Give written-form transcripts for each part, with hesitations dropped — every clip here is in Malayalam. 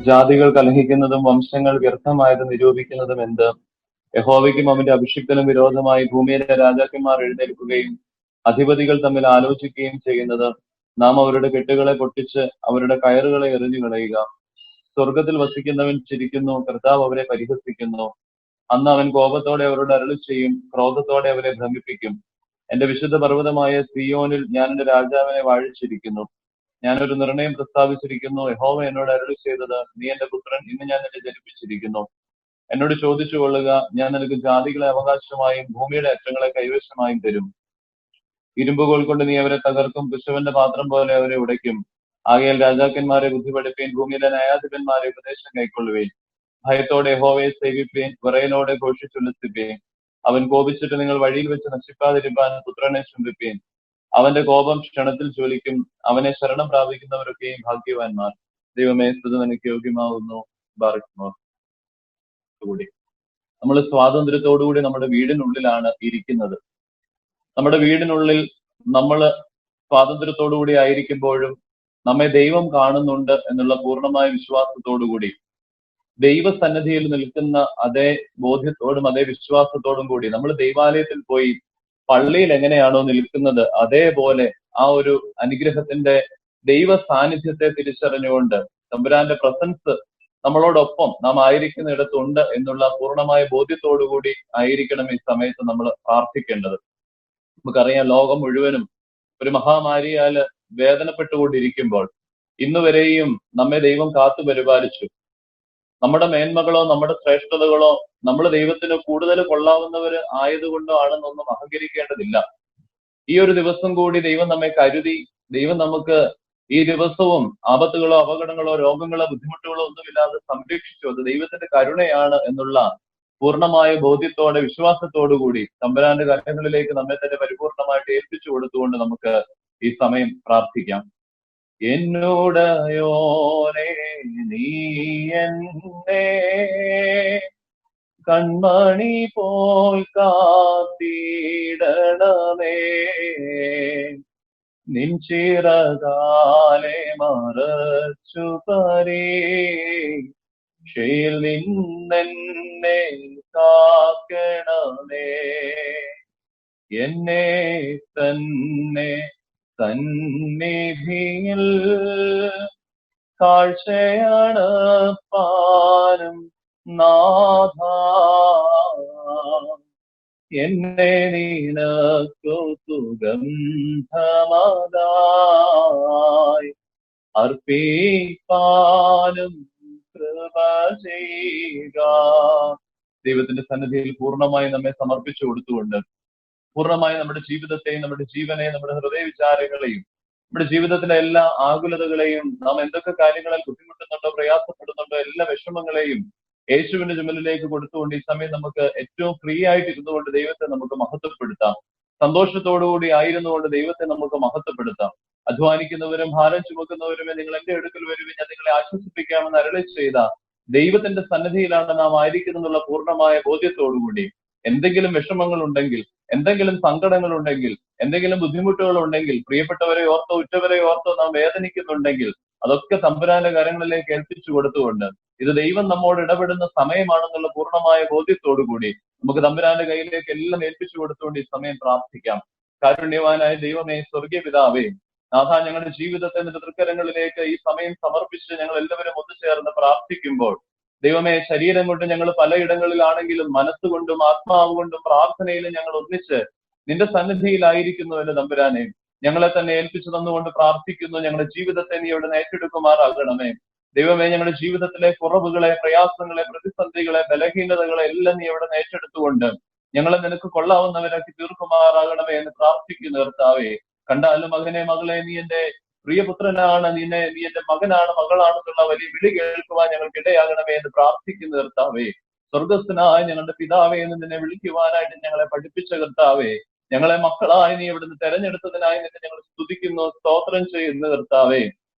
ജാതികൾ കലഹിക്കുന്നതും വംശങ്ങൾ വ്യർത്ഥമായത് നിരൂപിക്കുന്നതും എന്ത്? യഹോവയ്ക്കും അവന്റെ അഭിഷിക്തനും വിരോധമായി ഭൂമിയിലെ രാജാക്കന്മാർ എഴുന്നേൽക്കുകയും അധിപതികൾ തമ്മിൽ ആലോചിക്കുകയും ചെയ്യുന്നത്. നാം അവരുടെ കെട്ടുകളെ പൊട്ടിച്ച് അവരുടെ കയറുകളെ എറിഞ്ഞു കളയുക. സ്വർഗത്തിൽ വസിക്കുന്നവൻ ചിരിക്കുന്നു, കർത്താവ് അവരെ പരിഹസിക്കുന്നു. അന്ന് അവൻ കോപത്തോടെ അവരോട് അരുളി ചെയ്യും, ക്രോധത്തോടെ അവരെ ഭ്രമിപ്പിക്കും. എന്റെ വിശുദ്ധ പർവ്വതമായ സിയോനിൽ ഞാൻ എന്റെ രാജാവിനെ വാഴിച്ചിരിക്കുന്നു. ഞാനൊരു നിർണയം പ്രസ്താവിച്ചിരിക്കുന്നു. യഹോവ എന്നോട് അരുളി ചെയ്തത്, നീ എന്റെ പുത്രൻ, ഇന്ന് ഞാൻ നിന്നെ ജനിപ്പിച്ചിരിക്കുന്നു. എന്നോട് ചോദിച്ചു കൊള്ളുക, ഞാൻ നിനക്ക് ജാതികളെ അവകാശമായും ഭൂമിയുടെ അറ്റങ്ങളെ കൈവശമായും തരും. ഇരുമ്പുകോൽ കൊണ്ട് നീ അവരെ തകർക്കും, കുശവന്റെ പാത്രം പോലെ അവരെ ഉടയ്ക്കും. ആകയാൽ രാജാക്കന്മാരെ ബുദ്ധി പഠിപ്പീൻ, ഭൂമിയിലെ ന്യായാധിപന്മാരെ ഉപദേശം കൈക്കൊള്ളുവേൻ. ഭയത്തോടെ യഹോവയെ സേവിപ്പീൻ, വിറയലോടെ ഘോഷിച്ചുല്ലസിപ്പീൻ. അവൻ കോപിച്ചിട്ട് നിങ്ങൾ വഴിയിൽ വെച്ച് നശിപ്പാതിരിപ്പാൻ പുത്രനെ ചുംബിപ്പീൻ. അവന്റെ കോപം ക്ഷണത്തിൽ ജ്വലിക്കും. അവനെ ശരണം പ്രാപിക്കുന്നവരൊക്കെയും ഭാഗ്യവാന്മാർ. ദൈവമേ, സ്തുതി നിനക്ക് യോഗ്യമാവുന്നു. ബാറക്കുമോ. കൂടി നമ്മൾ സ്വാതന്ത്ര്യത്തോടുകൂടി നമ്മുടെ വീടിനുള്ളിലാണ് ഇരിക്കുന്നത്. നമ്മുടെ വീടിനുള്ളിൽ നമ്മൾ സ്വാതന്ത്ര്യത്തോടുകൂടി ആയിരിക്കുമ്പോഴും നമ്മെ ദൈവം കാണുന്നുണ്ട് എന്നുള്ള പൂർണ്ണമായ വിശ്വാസത്തോടുകൂടി ദൈവസന്നിധിയിൽ നിൽക്കുന്ന അതേ ബോധ്യത്തോടും അതേ വിശ്വാസത്തോടും കൂടി നമ്മൾ ദൈവാലയത്തിൽ പോയി പള്ളിയിൽ എങ്ങനെയാണോ നിൽക്കുന്നത് അതേപോലെ ആ ഒരു അനുഗ്രഹത്തിന്റെ ദൈവ സാന്നിധ്യത്തെ തിരിച്ചറിഞ്ഞുകൊണ്ട് തമ്പുരാന്റെ പ്രസൻസ് നമ്മളോടൊപ്പം നാം ആയിരിക്കുന്നിടത്തുണ്ട് എന്നുള്ള പൂർണ്ണമായ ബോധ്യത്തോടുകൂടി ആയിരിക്കണം ഈ സമയത്ത് നമ്മൾ പ്രാർത്ഥിക്കേണ്ടത്. നമുക്കറിയാം, ലോകം മുഴുവനും ഒരു മഹാമാരിയാല് വേദനപ്പെട്ടുകൊണ്ടിരിക്കുമ്പോൾ ഇന്നുവരെയും നമ്മെ ദൈവം കാത്തു പരിപാലിച്ചു. നമ്മുടെ മേന്മകളോ നമ്മുടെ ശ്രേഷ്ഠതകളോ നമ്മൾ ദൈവത്തിന് കൂടുതൽ കൊള്ളാവുന്നവര് ആയതുകൊണ്ടോ ആണെന്നൊന്നും അഹങ്കരിക്കേണ്ടതില്ല. ഈ ഒരു ദിവസം കൂടി ദൈവം നമ്മെ കരുതി. ദൈവം നമുക്ക് ഈ ദിവസവും ആപത്തുകളോ അപകടങ്ങളോ രോഗങ്ങളോ ബുദ്ധിമുട്ടുകളോ ഒന്നുമില്ലാതെ സംരക്ഷിച്ചു. അത് ദൈവത്തിന്റെ കരുണയാണ് എന്നുള്ള പൂർണ്ണമായ ബോധ്യത്തോടെ വിശ്വാസത്തോടു കൂടി തമ്പുരാന്റെ കരങ്ങളിലേക്ക് നമ്മെ തന്നെ പരിപൂർണമായിട്ട് ഏൽപ്പിച്ചു കൊടുത്തുകൊണ്ട് നമുക്ക് ഈ സമയം പ്രാർത്ഥിക്കാം. എന്നോടയോനെ നീ എന്നെ കൺമണി പോൽ കാത്തിടണമേ, നിൻ ചിറകാലെ മറച്ചു പരീക്ഷയിൽ നിന്നെന്നെ കാക്കണമേ. എന്നെ തന്നെ സന്നിധിയിൽ കാഴ്ചയാണ് പാനും നാഥ, എന്നെ നിനക്കു സുഗന്ധമതായി അർപ്പിപ്പാനും കൃപ ചെയ്യുക. ദൈവത്തിന്റെ സന്നിധിയിൽ പൂർണ്ണമായി നമ്മെ സമർപ്പിച്ചു കൊടുത്തുകൊണ്ട് പൂർണ്ണമായി നമ്മുടെ ജീവിതത്തെയും നമ്മുടെ ജീവനെ നമ്മുടെ ഹൃദയ വിചാരങ്ങളെയും നമ്മുടെ ജീവിതത്തിലെ എല്ലാ ആകുലതകളെയും നാം എന്തൊക്കെ കാര്യങ്ങളിൽ ബുദ്ധിമുട്ടുന്നുണ്ടോ പ്രയാസപ്പെടുന്നുണ്ടോ എല്ലാ വിഷമങ്ങളെയും യേശുവിന്റെ ചുമലിലേക്ക് കൊടുത്തുകൊണ്ട് ഈ സമയം നമുക്ക് ഏറ്റവും ഫ്രീ ആയിട്ട് ഇരുന്നുകൊണ്ട് ദൈവത്തെ നമുക്ക് മഹത്വപ്പെടുത്താം. സന്തോഷത്തോടുകൂടി ആയിരുന്നുകൊണ്ട് ദൈവത്തെ നമുക്ക് മഹത്വപ്പെടുത്താം. അധ്വാനിക്കുന്നവരും ഭാരം ചുമക്കുന്നവരുമേ നിങ്ങൾ എന്റെ അടുക്കൽ വരുവിൻ, ഞാൻ നിങ്ങളെ ആശ്വസിപ്പിക്കാമെന്ന് അരുളി ചെയ്ത ദൈവത്തിന്റെ സന്നിധിയിലാണ് നാം ആയിരിക്കുന്നുള്ള പൂർണ്ണമായ ബോധ്യത്തോടുകൂടി എന്തെങ്കിലും വിഷമങ്ങൾ ഉണ്ടെങ്കിൽ, എന്തെങ്കിലും സങ്കടങ്ങൾ ഉണ്ടെങ്കിൽ, എന്തെങ്കിലും ബുദ്ധിമുട്ടുകൾ ഉണ്ടെങ്കിൽ, പ്രിയപ്പെട്ടവരെ ഓർത്തോ ഉറ്റവരെ ഓർത്തോ നാം വേദനിക്കുന്നുണ്ടെങ്കിൽ അതൊക്കെ തമ്പുരാന്റെ കരങ്ങളിലേക്ക് ഏൽപ്പിച്ചു കൊടുത്തുകൊണ്ട് ഇത് ദൈവം നമ്മോട് ഇടപെടുന്ന സമയമാണെന്നുള്ള പൂർണ്ണമായ ബോധ്യത്തോടുകൂടി നമുക്ക് തമ്പുരാന്റെ കയ്യിലേക്ക് എല്ലാം ഏൽപ്പിച്ചു കൊടുത്തുകൊണ്ട് ഈ സമയം പ്രാർത്ഥിക്കാം. കാരുണ്യവാനായ ദൈവമേ, സ്വർഗീയ പിതാവേ, നാഥ, ഞങ്ങളുടെ ജീവിതത്തെ നിന്റെ തൃക്കരങ്ങളിലേക്ക് ഈ സമയം സമർപ്പിച്ച് ഞങ്ങൾ എല്ലാവരും ഒത്തുചേർന്ന് പ്രാർത്ഥിക്കുമ്പോൾ ദൈവമേ, ശരീരം കൊണ്ട് ഞങ്ങൾ പലയിടങ്ങളിലാണെങ്കിലും മനസ്സുകൊണ്ടും ആത്മാവ് കൊണ്ടും പ്രാർത്ഥനയിലും ഞങ്ങൾ ഒന്നിച്ച് നിന്റെ സന്നിധിയിലായിരിക്കുന്നു എന്ന് തമ്പുരാനെ ഞങ്ങളെ തന്നെ ഏൽപ്പിച്ചു തന്നുകൊണ്ട് പ്രാർത്ഥിക്കുന്നു. ഞങ്ങളുടെ ജീവിതത്തെ നീ ഇവിടെ ഏറ്റെടുക്കുമാറാകണമേ. ദൈവമേ, ഞങ്ങളുടെ ജീവിതത്തിലെ കുറവുകളെ, പ്രയാസങ്ങളെ, പ്രതിസന്ധികളെ, ബലഹീനതകളെ എല്ലാം നീ ഇവിടെ ഏറ്റെടുത്തുകൊണ്ട് ഞങ്ങളെ നിനക്ക് കൊള്ളാവുന്നവരാക്കി തീർക്കുമാറാകണമേ എന്ന് പ്രാർത്ഥിക്കുന്നു. കർത്താവേ, കണ്ടാലും മകനെ, മകളെ, നീ എന്റെ പ്രിയപുത്രനാണ്, നീ എന്റെ മകനാണ്, മകളാണെന്നുള്ള വലിയ വിളി കേൾക്കുവാൻ ഞങ്ങൾക്ക് ഇടയാകണമേ എന്ന് പ്രാർത്ഥിക്കുന്നു. കർത്താവേ, സ്വർഗസ്ഥനായ ഞങ്ങളുടെ പിതാവേ എന്ന് നിന്നെ വിളിക്കുവാനായിട്ട് ഞങ്ങളെ പഠിപ്പിച്ച കർത്താവേ, ഞങ്ങളെ മക്കളായി നീ ഇവിടുന്ന് തെരഞ്ഞെടുത്തതിനായി നിന്നെ ഞങ്ങൾ സ്തുതിക്കുന്നു, സ്തോത്രം ചെയ്യുന്നു. കർത്താവേ,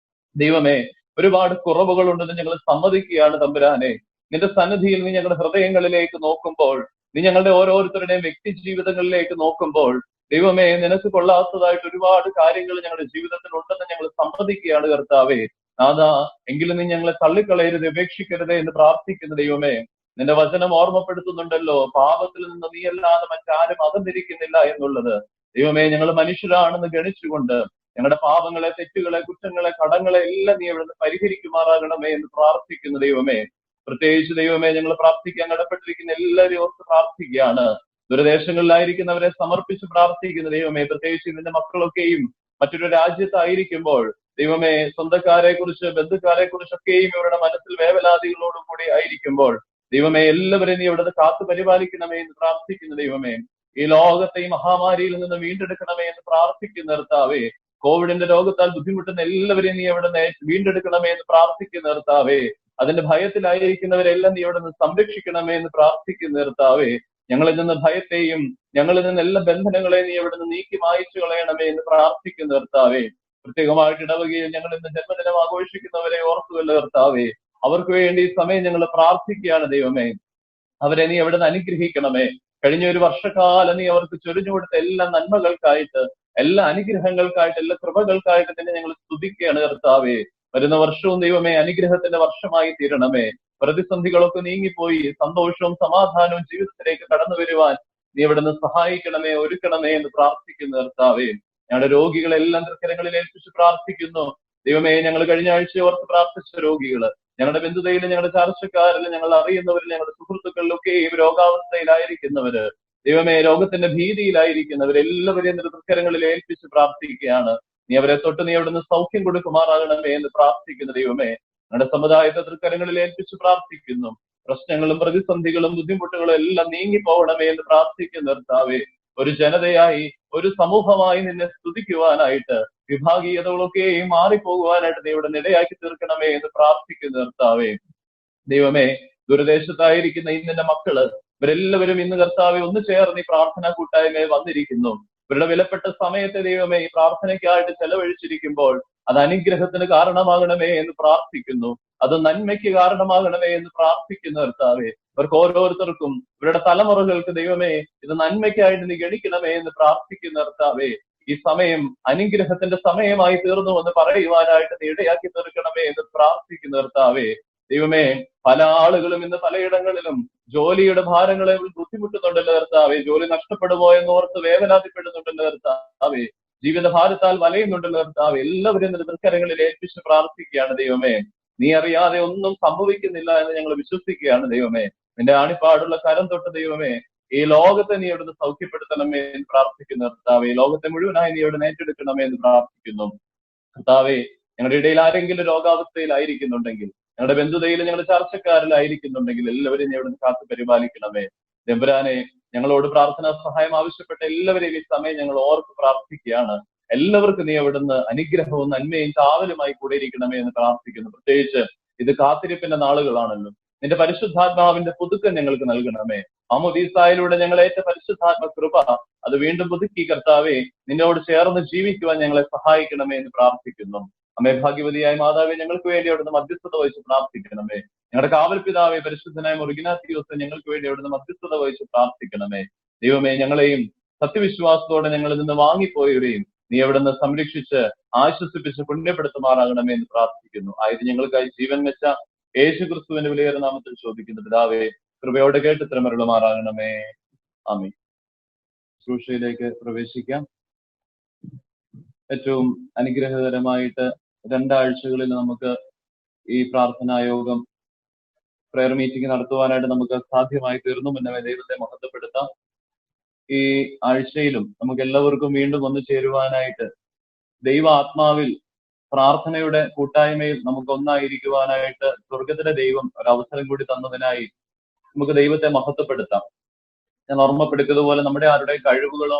ദൈവമേ, ഒരുപാട് കുറവുകളുണ്ടെന്ന് ഞങ്ങൾ സമ്മതിക്കുകയാണ് തമ്പുരാനെ. നിന്റെ സന്നിധിയിൽ നീ ഞങ്ങളുടെ ഹൃദയങ്ങളിലേക്ക് നോക്കുമ്പോൾ, നീ ഞങ്ങളുടെ ഓരോരുത്തരുടെയും വ്യക്തി ജീവിതങ്ങളിലേക്ക് നോക്കുമ്പോൾ ദൈവമേ, നിനക്ക് കൊള്ളാത്തതായിട്ട് ഒരുപാട് കാര്യങ്ങൾ ഞങ്ങളുടെ ജീവിതത്തിൽ ഉണ്ടെന്ന് ഞങ്ങൾ സമ്മതിക്കുകയാണ്. കർത്താവേ, നാഥാ, എങ്കിലും നീ ഞങ്ങളെ തള്ളിക്കളയരുത്, ഉപേക്ഷിക്കരുത് എന്ന് പ്രാർത്ഥിക്കുന്ന ദൈവമേ, നിന്റെ വചനം ഓർമ്മപ്പെടുത്തുന്നുണ്ടല്ലോ, പാപത്തിൽ നിന്ന് നീയല്ലാതെ മറ്റാരും അകന്നിരിക്കുന്നില്ല എന്നുള്ളത്. ദൈവമേ, ഞങ്ങൾ മനുഷ്യരാണെന്ന് ഗണിച്ചുകൊണ്ട് ഞങ്ങളുടെ പാപങ്ങളെ, തെറ്റുകളെ, കുറ്റങ്ങളെ, കടങ്ങളെ എല്ലാം നീ എവിടെ നിന്ന് പരിഹരിക്കുമാറാകണമേ എന്ന് പ്രാർത്ഥിക്കുന്ന ദൈവമേ. പ്രത്യേകിച്ച് ദൈവമേ, ഞങ്ങൾ പ്രാർത്ഥിക്കാൻ കടപ്പെട്ടിരിക്കുന്ന എല്ലാവരെയും ഓർത്ത് പ്രാർത്ഥിക്കുകയാണ്. ദൂരദേശങ്ങളിലായിരിക്കുന്നവരെ സമർപ്പിച്ച് പ്രാർത്ഥിക്കുന്ന ദൈവമേ, പ്രത്യേകിച്ച് ഇതിന്റെ മക്കളൊക്കെയും മറ്റൊരു രാജ്യത്തായിരിക്കുമ്പോൾ ദൈവമേ, സ്വന്തക്കാരെ കുറിച്ച്, ബന്ധുക്കാരെ കുറിച്ചൊക്കെയും ഇവരുടെ മനസ്സിൽ വേവലാതികളോടും കൂടി ആയിരിക്കുമ്പോൾ ദൈവമേ, എല്ലാവരെയും നീ ഇവിടുന്ന് കാത്തു പരിപാലിക്കണമേ എന്ന് പ്രാർത്ഥിക്കുന്ന ദൈവമേ. ഈ ലോകത്തെ ഈ മഹാമാരിയിൽ നിന്ന് വീണ്ടെടുക്കണമേ എന്ന് പ്രാർത്ഥിക്കുന്ന കർത്താവേ. കോവിഡിന്റെ രോഗത്താൽ ബുദ്ധിമുട്ടുന്ന എല്ലാവരെയും നീ അവിടെ വീണ്ടെടുക്കണമേ എന്ന് പ്രാർത്ഥിക്കുന്ന കർത്താവേ. അതിന്റെ ഭയത്തിലായിരിക്കുന്നവരെല്ലാം നീ അവിടെ നിന്ന് സംരക്ഷിക്കണമേ എന്ന് പ്രാർത്ഥിക്കുന്ന കർത്താവേ. ഞങ്ങളിൽ നിന്ന് ഭയത്തെയും ഞങ്ങളിൽ നിന്ന് എല്ലാ ബന്ധനങ്ങളെയും നീ അവിടെ നിന്ന് നീക്കി മായിച്ചു കളയണമേ എന്ന് പ്രാർത്ഥിക്കുന്ന കർത്താവേ. പ്രത്യേകമായിട്ട് ഇടവകയിൽ ഞങ്ങൾ ഇന്ന് ജന്മദിനം ആഘോഷിക്കുന്നവരെ ഓർത്തുവല്ല കർത്താവേ. അവർക്ക് വേണ്ടി ഈ സമയം ഞങ്ങൾ പ്രാർത്ഥിക്കുകയാണ് ദൈവമേ. അവരെ നീ അവിടെ നിന്ന് അനുഗ്രഹിക്കണമേ. കഴിഞ്ഞ ഒരു വർഷക്കാലം നീ അവർക്ക് ചൊരിഞ്ഞു കൊടുത്ത എല്ലാ നന്മകൾക്കായിട്ട്, എല്ലാ അനുഗ്രഹങ്ങൾക്കായിട്ട്, എല്ലാ കൃപകൾക്കായിട്ട് തന്നെ ഞങ്ങൾ സ്തുതിക്കുകയാണ് കർത്താവേ. വരുന്ന വർഷവും ദൈവമേ അനുഗ്രഹത്തിന്റെ വർഷമായി തീരണമേ. പ്രതിസന്ധികളൊക്കെ നീങ്ങിപ്പോയി സന്തോഷവും സമാധാനവും ജീവിതത്തിലേക്ക് കടന്നു വരുവാൻ നീ ഇവിടെ നിന്ന് സഹായിക്കണമേ, ഒരുക്കണമേ എന്ന് പ്രാർത്ഥിക്കുന്നു കർത്താവേ. ഞങ്ങളുടെ രോഗികളെല്ലാം തൃക്കരങ്ങളിൽ ഏൽപ്പിച്ച് പ്രാർത്ഥിക്കുന്നു ദൈവമേ. ഞങ്ങൾ കഴിഞ്ഞ ആഴ്ച ഓർത്ത് പ്രാർത്ഥിച്ച രോഗികള്, ഞങ്ങളുടെ ബന്ധുതയിലും ഞങ്ങളുടെ ചർച്ചക്കാരിലും ഞങ്ങൾ അറിയുന്നവരിലും ഞങ്ങളുടെ സുഹൃത്തുക്കളിലൊക്കെ ഈ രോഗാവസ്ഥയിലായിരിക്കുന്നവര്, ദൈവമേ രോഗത്തിന്റെ ഭീതിയിലായിരിക്കുന്നവരെല്ലാവരെയും തൃക്കരങ്ങളിൽ ഏൽപ്പിച്ച് പ്രാർത്ഥിക്കുകയാണ്. നീ അവരെ തൊട്ട് നീ അവിടുന്ന് സൗഖ്യം കൊടുക്കുമാറാകണമേ എന്ന് പ്രാർത്ഥിക്കുന്ന ദൈവമേ. ഞങ്ങളുടെ സമുദായത്തെ തൃക്കരങ്ങളിൽ ഏൽപ്പിച്ച് പ്രാർത്ഥിക്കുന്നു. പ്രശ്നങ്ങളും പ്രതിസന്ധികളും ബുദ്ധിമുട്ടുകളും എല്ലാം നീങ്ങിപ്പോകണമേ എന്ന് പ്രാർത്ഥിക്കുന്ന കർത്താവേ. ഒരു ജനതയായി, ഒരു സമൂഹമായി നിന്നെ സ്തുതിക്കുവാനായിട്ട്, വിഭാഗീയതകളൊക്കെയും മാറിപ്പോകുവാനായിട്ട് നീ ഇവിടെ ഇടയാക്കി തീർക്കണമേ എന്ന് പ്രാർത്ഥിക്കുന്ന കർത്താവേ. ദൈവമേ, ദൂരദേശത്തായിരിക്കുന്ന ഇന്നിന്റെ മക്കള് ഇവരെല്ലാവരും ഇന്ന് കർത്താവെ ഒന്ന് ചേർന്ന് ഈ പ്രാർത്ഥനാ കൂട്ടായ്മയിൽ വന്നിരിക്കുന്നു. ഇവരുടെ വിലപ്പെട്ട സമയത്തെ ദൈവമേ ഈ പ്രാർത്ഥനയ്ക്കായിട്ട് ചെലവഴിച്ചിരിക്കുമ്പോൾ അത് അനുഗ്രഹത്തിന് കാരണമാകണമേ എന്ന് പ്രാർത്ഥിക്കുന്നു. അത് നന്മയ്ക്ക് കാരണമാകണമേ എന്ന് പ്രാർത്ഥിക്കുന്ന കർത്താവേ. ഇവർക്ക് ഓരോരുത്തർക്കും ഇവരുടെ തലമുറകൾക്ക് ദൈവമേ ഇത് നന്മയ്ക്കായിട്ട് നീ ഗണിക്കണമേ എന്ന് പ്രാർത്ഥിക്കുന്ന കർത്താവേ. ഈ സമയം അനുഗ്രഹത്തിന്റെ സമയമായി തീർന്നു എന്ന് പറയുവാനായിട്ട് നീ ഇടയാക്കി തീർക്കണമേ എന്ന് പ്രാർത്ഥിക്കുന്ന കർത്താവേ. ദൈവമേ, പല ആളുകളും ഇന്ന് പലയിടങ്ങളിലും ജോലിയുടെ ഭാരങ്ങളെ ബുദ്ധിമുട്ടുന്നുണ്ടല്ലോ കർത്താവേ. ജോലി നഷ്ടപ്പെടുമോ എന്ന് ഓർത്ത് വേവലാതിപ്പെടുന്നുണ്ടല്ലോ കർത്താവേ. ജീവിത ഭാരത്താൽ വലയുന്നുണ്ടല്ലോ കർത്താവേ. എല്ലാവരും തൃക്കരങ്ങളിൽ ഏൽപ്പിച്ച് പ്രാർത്ഥിക്കുകയാണ് ദൈവമേ. നീ അറിയാതെ ഒന്നും സംഭവിക്കുന്നില്ല എന്ന് ഞങ്ങൾ വിശ്വസിക്കുകയാണ് ദൈവമേ. നിന്റെ ആണിപ്പാടുള്ള കരം തൊട്ട് ദൈവമേ ഈ ലോകത്തെ നീ അവിടുന്ന് സൗഖ്യപ്പെടുത്തണമേ എന്ന് പ്രാർത്ഥിക്കുന്നു കർത്താവേ. ലോകത്തെ മുഴുവനായി നീ അവിടെ ഏറ്റെടുക്കണമേ എന്ന് പ്രാർത്ഥിക്കുന്നു കർത്താവേ. ഞങ്ങളുടെ ഇടയിൽ ആരെങ്കിലും രോഗാവസ്ഥയിലായിരിക്കുന്നുണ്ടെങ്കിൽ, ഞങ്ങളുടെ ബന്ധുതയിൽ ഞങ്ങളുടെ ചർച്ചക്കാരിലായിരിക്കുന്നുണ്ടെങ്കിൽ എല്ലാവരെയും നീ അവിടുന്ന് കാത്തു പരിപാലിക്കണമേ. ദമ്പുരാനെ, ഞങ്ങളോട് പ്രാർത്ഥനാ സഹായം ആവശ്യപ്പെട്ട എല്ലാവരെയും ഈ സമയം ഞങ്ങൾ ഓർത്ത് പ്രാർത്ഥിക്കുകയാണ്. എല്ലാവർക്കും നീ അവിടുന്ന് അനുഗ്രഹവും നന്മയും കാവലുമായി കൂടെ ഇരിക്കണമേ എന്ന് പ്രാർത്ഥിക്കുന്നു. പ്രത്യേകിച്ച് ഇത് കാത്തിരിപ്പിന്റെ നാളുകളാണല്ലോ. നിന്റെ പരിശുദ്ധാത്മാവിന്റെ പുതുക്കം ഞങ്ങൾക്ക് നൽകണമേ. മാമോദീസായിലൂടെ ഞങ്ങളേറ്റ പരിശുദ്ധാത്മ കൃപ അത് വീണ്ടും പുതുക്കി കർത്താവേ നിന്നോട് ചേർന്ന് ജീവിക്കുവാൻ ഞങ്ങളെ സഹായിക്കണമേ എന്ന് പ്രാർത്ഥിക്കുന്നു. അമ്മേ ഭാഗ്യവതിയായ മാതാവേ, ഞങ്ങൾക്ക് വേണ്ടി അവിടുന്ന് മധ്യസ്ഥത വഹിച്ച് പ്രാർത്ഥിക്കണമേ. ഞങ്ങളുടെ കാവൽ പിതാവേ പരിശുദ്ധനായ മുറുകിനാത്തിയോസ് ഞങ്ങൾക്ക് വേണ്ടി അവിടുന്ന് മധ്യസ്ഥത വഹിച്ച് പ്രാർത്ഥിക്കണമേ. ദൈവമേ, ഞങ്ങളെയും സത്യവിശ്വാസത്തോടെ ഞങ്ങളിൽ നിന്ന് വാങ്ങിപ്പോയവരെയും നീ അവിടുന്ന് സംരക്ഷിച്ച് ആശ്വസിപ്പിച്ച് പുണ്യപ്പെടുത്തുമാറാകണമേ എന്ന് പ്രാർത്ഥിക്കുന്നു. ആയത് ഞങ്ങൾക്കായി ജീവൻ വെച്ച യേശു ക്രിസ്തുവിന്റെ വിലയേറെ നാമത്തിൽ ചോദിക്കുന്നു പിതാവേ, കൃപയോടെ കേട്ട് തിരമരുളുമാറാകണമേ. ആമീൻ. ശുശ്രൂഷയിലേക്ക് പ്രവേശിക്കാം. ഏറ്റവും അനുഗ്രഹകരമായിട്ട് 2 ആഴ്ചകളിൽ നമുക്ക് ഈ പ്രാർത്ഥനായോഗം പ്രയർ മീറ്റിംഗ് നടത്തുവാനായിട്ട് നമുക്ക് സാധ്യമായി തീർന്നു. മുന്നമേ ദൈവത്തെ മഹത്വപ്പെടുത്താം. ഈ ആഴ്ചയിലും നമുക്ക് എല്ലാവർക്കും വീണ്ടും ഒന്ന് ചേരുവാനായിട്ട് ദൈവ ആത്മാവിൽ പ്രാർത്ഥനയുടെ കൂട്ടായ്മയിൽ നമുക്ക് ഒന്നായിരിക്കുവാനായിട്ട് സ്വർഗത്തിലെ ദൈവം ഒരവസരം കൂടി തന്നതിനായി നമുക്ക് ദൈവത്തെ മഹത്വപ്പെടുത്താം. ഞാൻ ഓർമ്മപ്പെടുത്തിയതുപോലെ നമ്മുടെ ആരുടെയും കഴിവുകളോ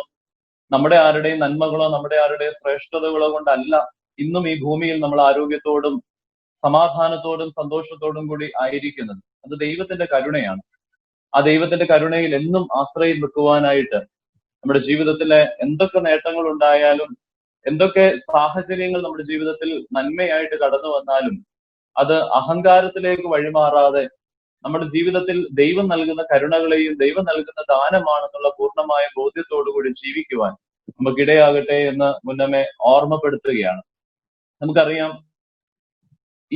നമ്മുടെ ആരുടെയും നന്മകളോ നമ്മുടെ ആരുടെയും ശ്രേഷ്ഠതകളോ കൊണ്ടല്ല ഇന്നും ഈ ഭൂമിയിൽ നമ്മൾ ആരോഗ്യത്തോടും സമാധാനത്തോടും സന്തോഷത്തോടും കൂടി ആയിരിക്കുന്നത്. അത് ദൈവത്തിന്റെ കരുണയാണ്. ആ ദൈവത്തിന്റെ കരുണയിൽ എന്നും ആശ്രയം വെക്കുവാനായിട്ട് നമ്മുടെ ജീവിതത്തിലെ എന്തൊക്കെ നേട്ടങ്ങൾ ഉണ്ടായാലും എന്തൊക്കെ സാഹചര്യങ്ങൾ നമ്മുടെ ജീവിതത്തിൽ നന്മയായിട്ട് കടന്നു വന്നാലും അത് അഹങ്കാരത്തിലേക്ക് വഴിമാറാതെ നമ്മുടെ ജീവിതത്തിൽ ദൈവം നൽകുന്ന കരുണകളെയും ദൈവം നൽകുന്ന ദാനമാണെന്നുള്ള പൂർണ്ണമായ ബോധ്യത്തോടുകൂടി ജീവിക്കുവാൻ നമുക്കിടയാകട്ടെ എന്ന് മുന്നമേ ഓർമ്മപ്പെടുത്തുകയാണ്. നമുക്കറിയാം,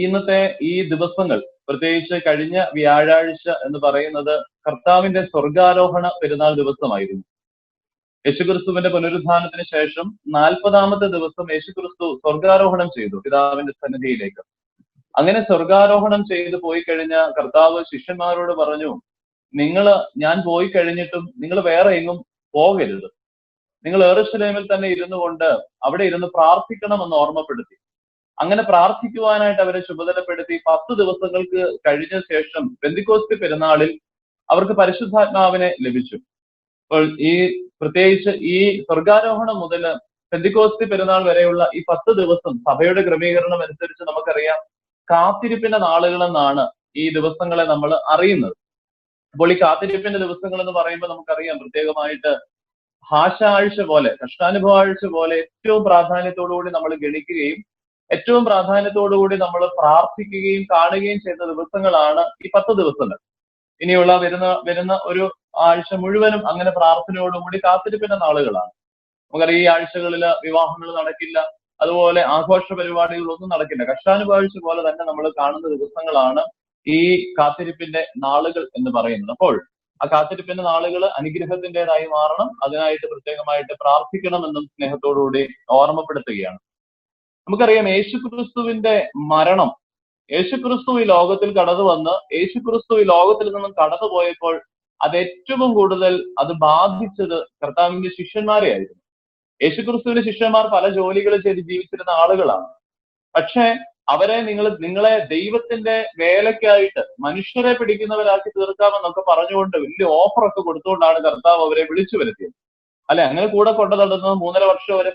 ഇന്നത്തെ ഈ ദിവസങ്ങൾ, പ്രത്യേകിച്ച് കഴിഞ്ഞ വ്യാഴാഴ്ച എന്ന് പറയുന്നത് കർത്താവിന്റെ സ്വർഗാരോഹണ പെരുന്നാൾ ദിവസമായിരുന്നു. യേശുക്രിസ്തുവിന്റെ പുനരുത്ഥാനത്തിന് ശേഷം 40-ാമത്തെ ദിവസം യേശുക്രിസ്തു സ്വർഗാരോഹണം ചെയ്തു പിതാവിന്റെ സന്നിധിയിലേക്ക്. അങ്ങനെ സ്വർഗാരോഹണം ചെയ്ത് പോയി കഴിഞ്ഞ കർത്താവ് ശിഷ്യന്മാരോട് പറഞ്ഞു, ഞാൻ പോയി കഴിഞ്ഞിട്ടും നിങ്ങൾ വേറെ എങ്ങും പോകരുത്. നിങ്ങൾ യെരൂശലേമിൽ തന്നെ ഇരുന്നു കൊണ്ട് അവിടെ ഇരുന്ന് പ്രാർത്ഥിക്കണമെന്ന് ഓർമ്മപ്പെടുത്തി. അങ്ങനെ പ്രാർത്ഥിക്കുവാനായിട്ട് അവരെ ചുമതലപ്പെടുത്തി. 10 ദിവസങ്ങൾക്ക് കഴിഞ്ഞ ശേഷം പെന്തിക്കോസ്ത് പെരുന്നാളിൽ അവർക്ക് പരിശുദ്ധാത്മാവിനെ ലഭിച്ചു. അപ്പോൾ പ്രത്യേകിച്ച് ഈ സ്വർഗാരോഹണം മുതൽ പെന്തിക്കോസ്ത് പെരുന്നാൾ വരെയുള്ള ഈ 10 ദിവസം സഭയുടെ ക്രമീകരണം അനുസരിച്ച് നമുക്കറിയാം കാത്തിരിപ്പിന്റെ നാളുകളെന്നാണ് ഈ ദിവസങ്ങളെ നമ്മൾ അറിയുന്നത്. അപ്പോൾ ഈ കാത്തിരിപ്പിന്റെ ദിവസങ്ങൾ എന്ന് പറയുമ്പോൾ നമുക്കറിയാം പ്രത്യേകമായിട്ട് ഭാഷാഴ്ച പോലെ, കഷ്ടാനുഭവാഴ്ച പോലെ ഏറ്റവും പ്രാധാന്യത്തോടുകൂടി നമ്മൾ ഗണിക്കുകയും ഏറ്റവും പ്രാധാന്യത്തോടുകൂടി നമ്മൾ പ്രാർത്ഥിക്കുകയും കാണുകയും ചെയ്ത ദിവസങ്ങളാണ് ഈ 10 ദിവസങ്ങൾ. ഇനിയുള്ള വരുന്ന ഒരു ആഴ്ച മുഴുവനും അങ്ങനെ പ്രാർത്ഥനയോടുകൂടി കാത്തിരിപ്പിന്റെ നാളുകളാണ്. നമുക്കറിയാം ഈ ആഴ്ചകളിൽ വിവാഹങ്ങൾ നടക്കില്ല, അതുപോലെ ആഘോഷ പരിപാടികളൊന്നും നടക്കില്ല. കഷ്ടാനുഭവാഴ്ച പോലെ തന്നെ നമ്മൾ കാണുന്ന ദിവസങ്ങളാണ് ഈ കാത്തിരിപ്പിന്റെ നാളുകൾ എന്ന് പറയുന്നത്. അപ്പോൾ ആ കാത്തിരിപ്പിന്റെ നാളുകൾ അനുഗ്രഹത്തിൻ്റെതായി മാറണം, അതിനായിട്ട് പ്രത്യേകമായിട്ട് പ്രാർത്ഥിക്കണമെന്നും സ്നേഹത്തോടുകൂടി ഓർമ്മപ്പെടുത്തുകയാണ്. നമുക്കറിയാം യേശുക്രിസ്തുവിന്റെ മരണം, യേശുക്രിസ്തു ഈ ലോകത്തിൽ കടന്നു വന്ന് യേശുക്രിസ്തു ഈ ലോകത്തിൽ നിന്നും കടന്നു പോയപ്പോൾ അത് ഏറ്റവും കൂടുതൽ അത് ബാധിച്ചത് കർത്താവിന്റെ ശിഷ്യന്മാരെ ആയിരുന്നു. യേശുക്രിസ്തുവിന്റെ ശിഷ്യന്മാർ പല ജോലികൾ ചെയ്ത് ജീവിച്ചിരുന്ന ആളുകളാണ്. പക്ഷെ അവരെ നിങ്ങളെ ദൈവത്തിന്റെ വേലയ്ക്കായിട്ട് മനുഷ്യരെ പിടിക്കുന്നവരാക്കി തീർക്കാമെന്നൊക്കെ പറഞ്ഞുകൊണ്ട് വലിയ ഓഫറൊക്കെ കൊടുത്തുകൊണ്ടാണ് കർത്താവ് അവരെ വിളിച്ചു വരുത്തിയത്. അല്ലെ, അങ്ങനെ കൂടെ കൊണ്ടു നടന്ന് 3.5 വർഷം അവരെ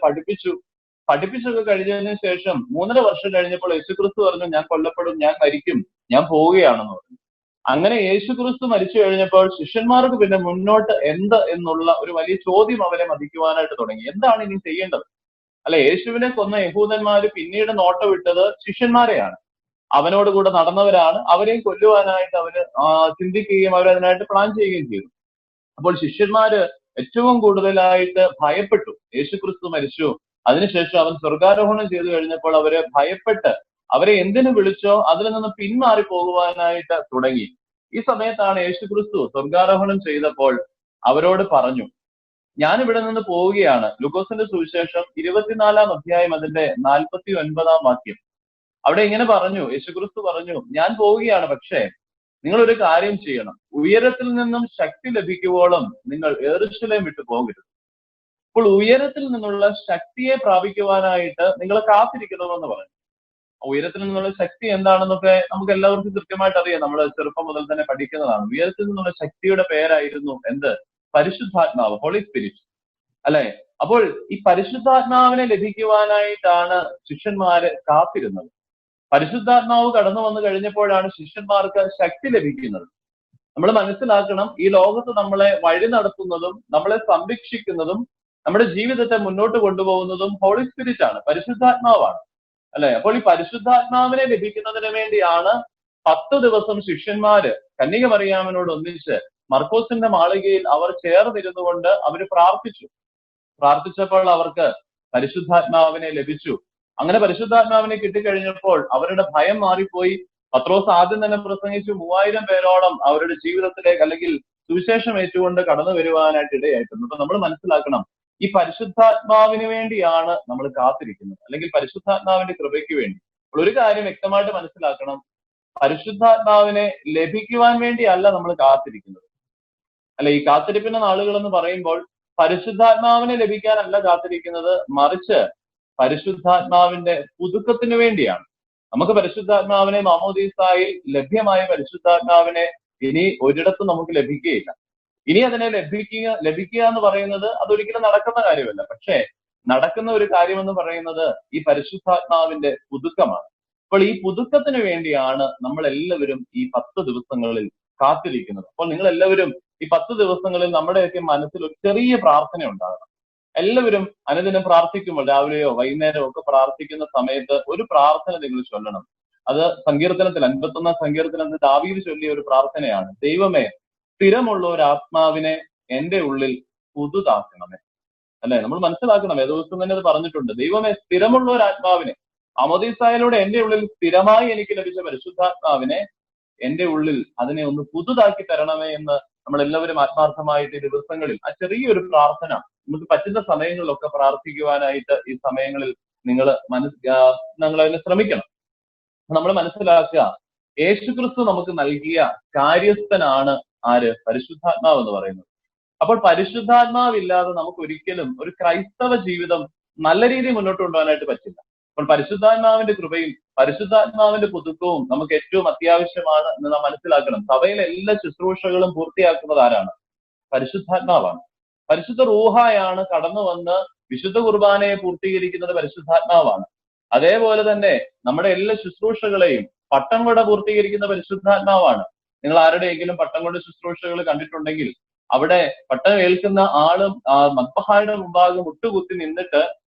പഠിപ്പിച്ചൊക്കെ കഴിഞ്ഞതിന് ശേഷം 3.5 വർഷം കഴിഞ്ഞപ്പോൾ യേശുക്രിസ്തു പറഞ്ഞു, ഞാൻ കൊല്ലപ്പെടും, ഞാൻ മരിക്കും, ഞാൻ പോവുകയാണെന്ന് പറഞ്ഞു. അങ്ങനെ യേശുക്രിസ്തു മരിച്ചു കഴിഞ്ഞപ്പോൾ ശിഷ്യന്മാർക്ക് പിന്നെ മുന്നോട്ട് എന്ത് എന്നുള്ള ഒരു വലിയ ചോദ്യം അവരെ മതിക്കുവാനായിട്ട് തുടങ്ങി. എന്താണ് ഇനി ചെയ്യേണ്ടത്? അല്ലെ, യേശുവിനെ കൊന്ന യഹൂദന്മാര് പിന്നീട് നോട്ടമിട്ടത് ശിഷ്യന്മാരെയാണ്. അവനോട് കൂടെ നടന്നവരാണ്. അവരെയും കൊല്ലുവാനായിട്ട് അവര് ചിന്തിക്കുകയും അവരതിനായിട്ട് പ്ലാൻ ചെയ്യുകയും ചെയ്തു. അപ്പോൾ ശിഷ്യന്മാര് ഏറ്റവും കൂടുതലായിട്ട് ഭയപ്പെട്ടു. യേശുക്രിസ്തു മരിച്ചു, അതിനുശേഷം അവൻ സ്വർഗാരോഹണം ചെയ്തു കഴിഞ്ഞപ്പോൾ അവര് ഭയപ്പെട്ട് അവരെ എന്തിനു വിളിച്ചോ അതിൽ നിന്ന് പിന്മാറി പോകുവാനായിട്ട് തുടങ്ങി. ഈ സമയത്താണ് യേശുക്രിസ്തു സ്വർഗാരോഹണം ചെയ്തപ്പോൾ അവരോട് പറഞ്ഞു, ഞാൻ ഇവിടെ നിന്ന് പോവുകയാണ്. ലൂക്കോസിന്റെ സുവിശേഷം 24-ാം അധ്യായം അതിന്റെ 49-ാം വാക്യം. അവിടെ ഇങ്ങനെ പറഞ്ഞു, യേശുക്രിസ്തു പറഞ്ഞു, ഞാൻ പോവുകയാണ്, പക്ഷേ നിങ്ങൾ ഒരു കാര്യം ചെയ്യണം. ഉയരത്തിൽ നിന്നും ശക്തി ലഭിക്കുവോളം നിങ്ങൾ യെരൂശലേം വിട്ടു പോകരുത്. അപ്പോൾ ഉയരത്തിൽ നിന്നുള്ള ശക്തിയെ പ്രാപിക്കുവാനായിട്ട് നിങ്ങൾ കാത്തിരിക്കണമെന്ന് പറഞ്ഞു. ഉയരത്തിൽ നിന്നുള്ള ശക്തി എന്താണെന്നൊക്കെ നമുക്ക് എല്ലാവർക്കും കൃത്യമായിട്ട് അറിയാം. നമ്മൾ ചെറുപ്പം മുതൽ തന്നെ പഠിക്കുന്നതാണ്. ഉയരത്തിൽ നിന്നുള്ള ശക്തിയുടെ പേരായിരുന്നു എന്ത്? പരിശുദ്ധാത്മാവ്, ഹോളി സ്പിരിറ്റ്, അല്ലെ? അപ്പോൾ ഈ പരിശുദ്ധാത്മാവിനെ ലഭിക്കുവാനായിട്ടാണ് ശിഷ്യന്മാര് കാത്തിരുന്നത്. പരിശുദ്ധാത്മാവ് കടന്നു വന്നു കഴിഞ്ഞപ്പോഴാണ് ശിഷ്യന്മാർക്ക് ശക്തി ലഭിക്കുന്നത്. നമ്മൾ മനസ്സിലാക്കണം, ഈ ലോകത്ത് നമ്മളെ വഴി നടത്തുന്നതും നമ്മളെ സംരക്ഷിക്കുന്നതും നമ്മുടെ ജീവിതത്തെ മുന്നോട്ട് കൊണ്ടുപോകുന്നതും ഹോളി സ്പിരിറ്റ് ആണ്, പരിശുദ്ധാത്മാവാണ്, അല്ലെ? അപ്പോൾ ഈ പരിശുദ്ധാത്മാവിനെ ലഭിക്കുന്നതിന് വേണ്ടിയാണ് 10 ദിവസം ശിഷ്യന്മാര് കന്യക മറിയാമിനോട് ഒന്നിച്ച് മർക്കോസിന്റെ മാളികയിൽ അവർ ചേർന്നിരുന്നു കൊണ്ട് അവര് പ്രാർത്ഥിച്ചപ്പോൾ അവർക്ക് പരിശുദ്ധാത്മാവിനെ ലഭിച്ചു. അങ്ങനെ പരിശുദ്ധാത്മാവിനെ കിട്ടിക്കഴിഞ്ഞപ്പോൾ അവരുടെ ഭയം മാറിപ്പോയി. പത്രോസ് ആദ്യം തന്നെ പ്രസംഗിച്ചു 3000 പേരോളം അവരുടെ ജീവിതത്തിലേക്ക് അല്ലെങ്കിൽ സുവിശേഷം ഏറ്റുകൊണ്ട് കടന്നു വരുവാനായിട്ട് ഇടയായിട്ടുണ്ട്. അപ്പൊ നമ്മൾ മനസ്സിലാക്കണം, ഈ പരിശുദ്ധാത്മാവിന് വേണ്ടിയാണ് നമ്മൾ കാത്തിരിക്കുന്നത്, അല്ലെങ്കിൽ പരിശുദ്ധാത്മാവിന്റെ കൃപയ്ക്ക് വേണ്ടി. അപ്പോൾ ഒരു കാര്യം വ്യക്തമായിട്ട് മനസ്സിലാക്കണം, പരിശുദ്ധാത്മാവിനെ ലഭിക്കുവാൻ വേണ്ടിയല്ല നമ്മൾ കാത്തിരിക്കുന്നത്. അല്ല, ഈ കാത്തിരിപ്പിന്റെ നാളുകൾ എന്ന് പറയുമ്പോൾ പരിശുദ്ധാത്മാവിനെ ലഭിക്കാനല്ല കാത്തിരിക്കുന്നത്, മറിച്ച് പരിശുദ്ധാത്മാവിന്റെ പുതുക്കത്തിന് വേണ്ടിയാണ്. നമുക്ക് പരിശുദ്ധാത്മാവിനെ മാമോദീസായിൽ ലഭ്യമായ പരിശുദ്ധാത്മാവിനെ ഇനി ഒരിടത്തും നമുക്ക് ലഭിക്കുകയില്ല. ഇനി അതിനെ ലഭിക്കുക എന്ന് പറയുന്നത് അതൊരിക്കലും നടക്കുന്ന കാര്യമല്ല. പക്ഷേ നടക്കുന്ന ഒരു കാര്യമെന്ന് പറയുന്നത് ഈ പരിശുദ്ധാത്മാവിന്റെ പുതുക്കമാണ്. അപ്പോൾ ഈ പുതുക്കത്തിന് വേണ്ടിയാണ് നമ്മൾ എല്ലാവരും ഈ 10 ദിവസങ്ങളിൽ കാത്തിരിക്കുന്നത്. അപ്പോൾ നിങ്ങൾ എല്ലാവരും ഈ 10 ദിവസങ്ങളിൽ നമ്മുടെയൊക്കെ മനസ്സിൽ ഒരു ചെറിയ പ്രാർത്ഥന ഉണ്ടാകണം. എല്ലാവരും അനുദിനം പ്രാർത്ഥിക്കുമ്പോൾ, രാവിലെയോ വൈകുന്നേരമോ ഒക്കെ പ്രാർത്ഥിക്കുന്ന സമയത്ത് ഒരു പ്രാർത്ഥന നിങ്ങൾ ചൊല്ലണം. അത് സങ്കീർത്തനത്തിൽ 51-ാം സങ്കീർത്തനത്തിൽ ദാവീദ് ചൊല്ലിയ ഒരു പ്രാർത്ഥനയാണ്. ദൈവമേ, സ്ഥിരമുള്ള ഒരു ആത്മാവിനെ എന്റെ ഉള്ളിൽ പുതുതാക്കണമേ. അല്ലെ, നമ്മൾ മനസ്സിലാക്കണം, ഏതോ ദിവസം തന്നെ അത് പറഞ്ഞിട്ടുണ്ട്. ദൈവമേ, സ്ഥിരമുള്ള ഒരു ആത്മാവിനെ, മാമോദീസായിലൂടെ എന്റെ ഉള്ളിൽ സ്ഥിരമായി എനിക്ക് ലഭിച്ച പരിശുദ്ധാത്മാവിനെ എന്റെ ഉള്ളിൽ അതിനെ ഒന്ന് പുതുതാക്കി തരണമേ എന്ന് നമ്മൾ എല്ലാവരും ആത്മാർത്ഥമായിട്ട് ഈ ദിവസങ്ങളിൽ ആ ചെറിയൊരു പ്രാർത്ഥന നമുക്ക് പറ്റുന്ന സമയങ്ങളിലൊക്കെ പ്രാർത്ഥിക്കുവാനായിട്ട് ഈ സമയങ്ങളിൽ നിങ്ങൾ അതിന് ശ്രമിക്കണം. നമ്മൾ മനസ്സിലാക്കുക, യേശുക്രിസ്തു നമുക്ക് നൽകിയ കാര്യസ്ഥനാണ് ആര്? പരിശുദ്ധാത്മാവ് എന്ന് പറയുന്നത്. അപ്പോൾ പരിശുദ്ധാത്മാവില്ലാതെ നമുക്ക് ഒരിക്കലും ഒരു ക്രൈസ്തവ ജീവിതം നല്ല രീതിയിൽ മുന്നോട്ട് കൊണ്ടുപോകാനായിട്ട് പറ്റില്ല. അപ്പോൾ പരിശുദ്ധാത്മാവിന്റെ കൃപയും പരിശുദ്ധാത്മാവിന്റെ പുതുക്കവും നമുക്ക് ഏറ്റവും അത്യാവശ്യമാണ് എന്ന് നാം മനസ്സിലാക്കണം. സഭയിലെ എല്ലാ ശുശ്രൂഷകളും പൂർത്തിയാക്കുന്നത് ആരാണ്? പരിശുദ്ധാത്മാവാണ്. പരിശുദ്ധ റൂഹായാണ് കടന്നു വന്ന് വിശുദ്ധ കുർബാനയെ പൂർത്തീകരിക്കുന്നത് പരിശുദ്ധാത്മാവാണ്. അതേപോലെ തന്നെ നമ്മുടെ എല്ലാ ശുശ്രൂഷകളെയും പട്ടം കൊട പൂർത്തീകരിക്കുന്ന പരിശുദ്ധാത്മാവാണ്. നിങ്ങൾ ആരുടെയെങ്കിലും പട്ടം കൊണ്ട് ശുശ്രൂഷകൾ കണ്ടിട്ടുണ്ടെങ്കിൽ അവിടെ പട്ടം ഏൽക്കുന്ന ആളും മദ്ബഹായുടെ മുമ്പാകെ മുട്ടുകുത്തി നിന്നിട്ട്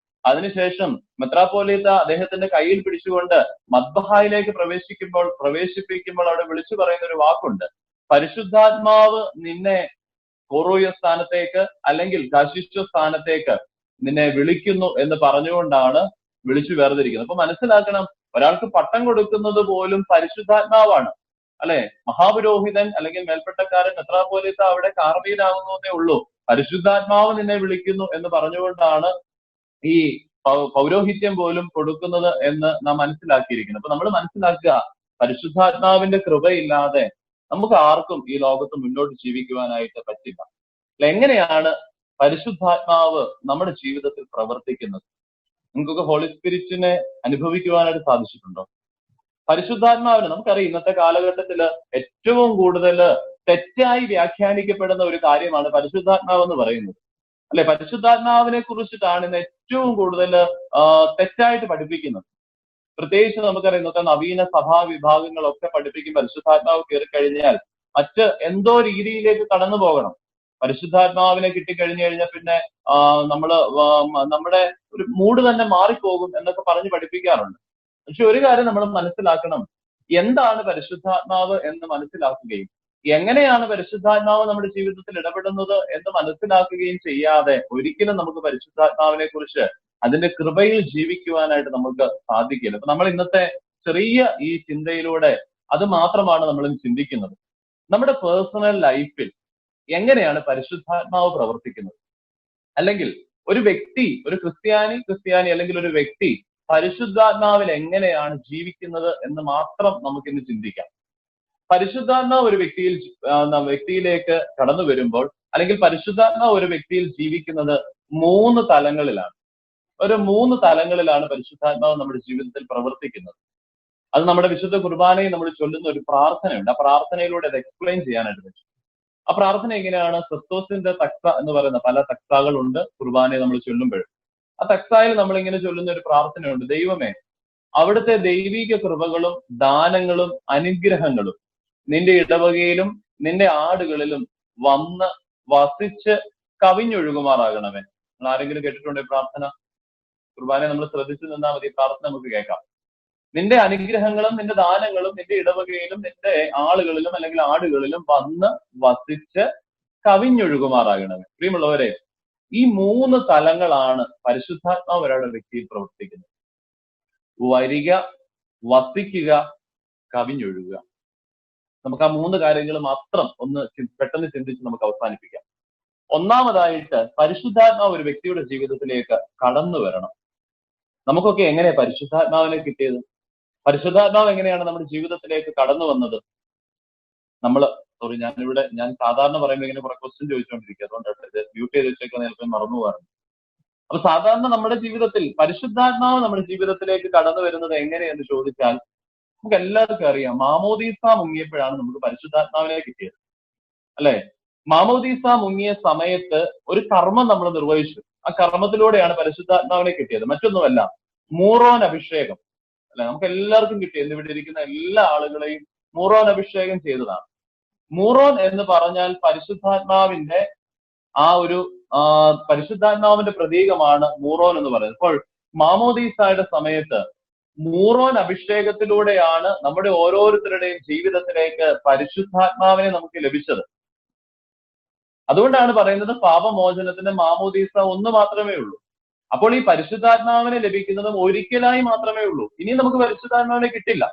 അതിനുശേഷം മെത്രാപ്പോലീത്ത അദ്ദേഹത്തിന്റെ കയ്യിൽ പിടിച്ചുകൊണ്ട് മദ്ബഹായിലേക്ക് പ്രവേശിപ്പിക്കുമ്പോൾ അവിടെ വിളിച്ചു പറയുന്ന ഒരു വാക്കുണ്ട്, പരിശുദ്ധാത്മാവ് നിന്നെ കോറോയ സ്ഥാനത്തേക്ക് അല്ലെങ്കിൽ കാശിഷ്ഠ സ്ഥാനത്തേക്ക് നിന്നെ വിളിക്കുന്നു എന്ന് പറഞ്ഞുകൊണ്ടാണ് വിളിച്ചു വേർതിരിക്കുന്നത്. അപ്പൊ മനസ്സിലാക്കണം, ഒരാൾക്ക് പട്ടം കൊടുക്കുന്നത് പോലും പരിശുദ്ധാത്മാവാണ്, അല്ലെ? മഹാപുരോഹിതൻ അല്ലെങ്കിൽ മേൽപ്പെട്ടക്കാരൻ മെത്രാപ്പോലീത്ത അവിടെ കാർമീനാകുന്നതേ ഉള്ളൂ. പരിശുദ്ധാത്മാവ് നിന്നെ വിളിക്കുന്നു എന്ന് പറഞ്ഞുകൊണ്ടാണ് ഈ പൗരോഹിത്യം പോലും കൊടുക്കുന്നത് എന്ന് നാം മനസ്സിലാക്കിയിരിക്കുന്നു. അപ്പൊ നമ്മൾ മനസ്സിലാക്കുക, പരിശുദ്ധാത്മാവിന്റെ കൃപയില്ലാതെ നമുക്ക് ആർക്കും ഈ ലോകത്ത് മുന്നോട്ട് ജീവിക്കുവാനായിട്ട് പറ്റില്ല. എങ്ങനെയാണ് പരിശുദ്ധാത്മാവ് നമ്മുടെ ജീവിതത്തിൽ പ്രവർത്തിക്കുന്നത്? നിങ്ങൾക്കൊക്കെ ഹോളി സ്പിരിറ്റിനെ അനുഭവിക്കുവാനായിട്ട് സാധിച്ചിട്ടുണ്ടോ? പരിശുദ്ധാത്മാവിന് നമുക്കറിയാം, ഇന്നത്തെ കാലഘട്ടത്തില് ഏറ്റവും കൂടുതൽ തെറ്റായി വ്യാഖ്യാനിക്കപ്പെടുന്ന ഒരു കാര്യമാണ് പരിശുദ്ധാത്മാവ് എന്ന് പറയുന്നത്, അല്ലെ? പരിശുദ്ധാത്മാവിനെ കുറിച്ചിട്ടാണ് ഇന്ന് ഏറ്റവും കൂടുതൽ തെറ്റായിട്ട് പഠിപ്പിക്കുന്നത്. പ്രത്യേകിച്ച് നമുക്കറിയാം, ഇന്നത്തെ നവീന സഭാ വിഭാഗങ്ങളൊക്കെ പഠിപ്പിക്കും പരിശുദ്ധാത്മാവ് കയറി കഴിഞ്ഞാൽ മറ്റ് എന്തോ രീതിയിലേക്ക് കടന്നു പോകണം. പരിശുദ്ധാത്മാവിനെ കിട്ടിക്കഴിഞ്ഞു കഴിഞ്ഞാൽ പിന്നെ നമ്മുടെ ഒരു മൂഡ് തന്നെ മാറിപ്പോകും എന്നൊക്കെ പറഞ്ഞ് പഠിപ്പിക്കാറുണ്ട്. പക്ഷെ ഒരു കാര്യം നമ്മൾ മനസ്സിലാക്കണം, എന്താണ് പരിശുദ്ധാത്മാവ് എന്ന് മനസ്സിലാക്കുകയും എങ്ങനെയാണ് പരിശുദ്ധാത്മാവ് നമ്മുടെ ജീവിതത്തിൽ ഇടപെടുന്നത് എന്ന് മനസ്സിലാക്കുകയും ചെയ്യാതെ ഒരിക്കലും നമുക്ക് പരിശുദ്ധാത്മാവിനെ കുറിച്ച് അതിന്റെ കൃപയിൽ ജീവിക്കുവാനായിട്ട് നമുക്ക് സാധിക്കില്ല. അപ്പൊ നമ്മൾ ഇന്നത്തെ ചെറിയ ഈ ചിന്തയിലൂടെ അത് മാത്രമാണ് നമ്മൾ ചിന്തിക്കുന്നത്. നമ്മുടെ പേഴ്സണൽ ലൈഫിൽ എങ്ങനെയാണ് പരിശുദ്ധാത്മാവ് പ്രവർത്തിക്കുന്നത്, അല്ലെങ്കിൽ ഒരു വ്യക്തി, ഒരു ക്രിസ്ത്യാനി അല്ലെങ്കിൽ ഒരു വ്യക്തി പരിശുദ്ധാത്മാവിൽ എങ്ങനെയാണ് ജീവിക്കുന്നത് എന്ന് മാത്രം നമുക്കിന്ന് ചിന്തിക്കാം. പരിശുദ്ധാത്മാവ് ഒരു വ്യക്തിയിലേക്ക് കടന്നു വരുമ്പോൾ, അല്ലെങ്കിൽ പരിശുദ്ധാത്മാവ് ഒരു വ്യക്തിയിൽ ജീവിക്കുന്നത് 3 തലങ്ങളിലാണ്. ഒരു 3 തലങ്ങളിലാണ് പരിശുദ്ധാത്മാവ് നമ്മുടെ ജീവിതത്തിൽ പ്രവർത്തിക്കുന്നത്. അത് നമ്മുടെ വിശുദ്ധ കുർബാനയിൽ നമ്മൾ ചൊല്ലുന്ന ഒരു പ്രാർത്ഥനയുണ്ട്. ആ പ്രാർത്ഥനയിലൂടെ അത് എക്സ്പ്ലെയിൻ ചെയ്യാനായിട്ട് പറ്റും. ആ പ്രാർത്ഥന എങ്ങനെയാണ്? ക്രിസ്തോസിന്റെ തക്സ എന്ന് പറയുന്ന പല തക്സാകളുണ്ട് കുർബാനയെ നമ്മൾ ചൊല്ലുമ്പോഴും. ആ തക്സായിൽ നമ്മൾ ഇങ്ങനെ ചൊല്ലുന്ന ഒരു പ്രാർത്ഥനയുണ്ട്, ദൈവമേ, അവിടുത്തെ ദൈവിക കൃപകളും ദാനങ്ങളും അനുഗ്രഹങ്ങളും നിന്റെ ഇടവകയിലും നിന്റെ ആടുകളിലും വന്ന് വസിച്ച് കവിഞ്ഞൊഴുകുമാറാകണമേ. നിങ്ങൾ ആരെങ്കിലും കേട്ടിട്ടുണ്ടോ ഈ പ്രാർത്ഥന? കുർബാനയെ നമ്മൾ ശ്രദ്ധിച്ചു നിന്നാൽ മതി, പ്രാർത്ഥന നമുക്ക് കേൾക്കാം. നിന്റെ അനുഗ്രഹങ്ങളും നിന്റെ ദാനങ്ങളും നിന്റെ ഇടവകയിലും നിന്റെ ആളുകളിലും അല്ലെങ്കിൽ ആടുകളിലും വന്ന് വസിച്ച് കവിഞ്ഞൊഴുകുമാറാകണമേ. പ്രിയമുള്ളവരെ, ഈ 3 തലങ്ങളാണ് പരിശുദ്ധാത്മാവ് ഒരാളുടെ വ്യക്തിയിൽ പ്രവർത്തിക്കുന്നത്. വരിക, വസിക്കുക, കവിഞ്ഞൊഴുകുക. നമുക്ക് ആ 3 കാര്യങ്ങൾ മാത്രം ഒന്ന് പെട്ടെന്ന് ചിന്തിച്ച് നമുക്ക് അവസാനിപ്പിക്കാം. ഒന്നാമതായിട്ട്, പരിശുദ്ധാത്മാവ് ഒരു വ്യക്തിയുടെ ജീവിതത്തിലേക്ക് കടന്നു വരണം. നമുക്കൊക്കെ എങ്ങനെയാ പരിശുദ്ധാത്മാവിനെ കിട്ടിയത്? പരിശുദ്ധാത്മാവ് എങ്ങനെയാണ് നമ്മുടെ ജീവിതത്തിലേക്ക് കടന്നു വന്നത്? ഞാൻ സാധാരണ പറയുമ്പോൾ ഇങ്ങനെ കുറെ ക്വസ്റ്റ്യൻ ചോദിച്ചുകൊണ്ടിരിക്കുക, അതുകൊണ്ടാണ് മ്യൂട്ട് ചെയ്ത് വെച്ചേക്കാൻ ചിലപ്പോൾ മറന്നു പോകാറുണ്ട്. അപ്പൊ സാധാരണ നമ്മുടെ ജീവിതത്തിൽ പരിശുദ്ധാത്മാവ് നമ്മുടെ ജീവിതത്തിലേക്ക് കടന്നു വരുന്നത് എങ്ങനെയെന്ന് ചോദിച്ചാൽ നമുക്ക് എല്ലാവർക്കും അറിയാം, മാമോദീസ മുങ്ങിയപ്പോഴാണ് നമുക്ക് പരിശുദ്ധാത്മാവിനെ കിട്ടിയത്, അല്ലെ? മാമോദീസ മുങ്ങിയ സമയത്ത് ഒരു കർമ്മം നമ്മൾ നിർവഹിച്ചു. ആ കർമ്മത്തിലൂടെയാണ് പരിശുദ്ധാത്മാവിനെ കിട്ടിയത്. മറ്റൊന്നുമല്ല, മൂറോൻ അഭിഷേകം, അല്ലെ? നമുക്ക് എല്ലാവർക്കും കിട്ടിയത്, ഇവിടെ ഇരിക്കുന്ന എല്ലാ ആളുകളെയും മൂറോൻ അഭിഷേകം ചെയ്തതാണ്. മൂറോൻ എന്ന് പറഞ്ഞാൽ പരിശുദ്ധാത്മാവിന്റെ പരിശുദ്ധാത്മാവിന്റെ പ്രതീകമാണ് മൂറോൻ എന്ന് പറയുന്നത്. അപ്പോൾ മാമോദീസായുടെ സമയത്ത് മൂറോൻ അഭിഷേകത്തിലൂടെയാണ് നമ്മുടെ ഓരോരുത്തരുടെയും ജീവിതത്തിലേക്ക് പരിശുദ്ധാത്മാവിനെ നമുക്ക് ലഭിച്ചത്. അതുകൊണ്ടാണ് പറയുന്നത് പാപമോചനത്തിന് മാമോദീസ ഒന്ന് മാത്രമേ ഉള്ളൂ. അപ്പോൾ ഈ പരിശുദ്ധാത്മാവിനെ ലഭിക്കുന്നതും ഒരിക്കലായി മാത്രമേ ഉള്ളൂ. ഇനി നമുക്ക് പരിശുദ്ധാത്മാവിനെ കിട്ടില്ല,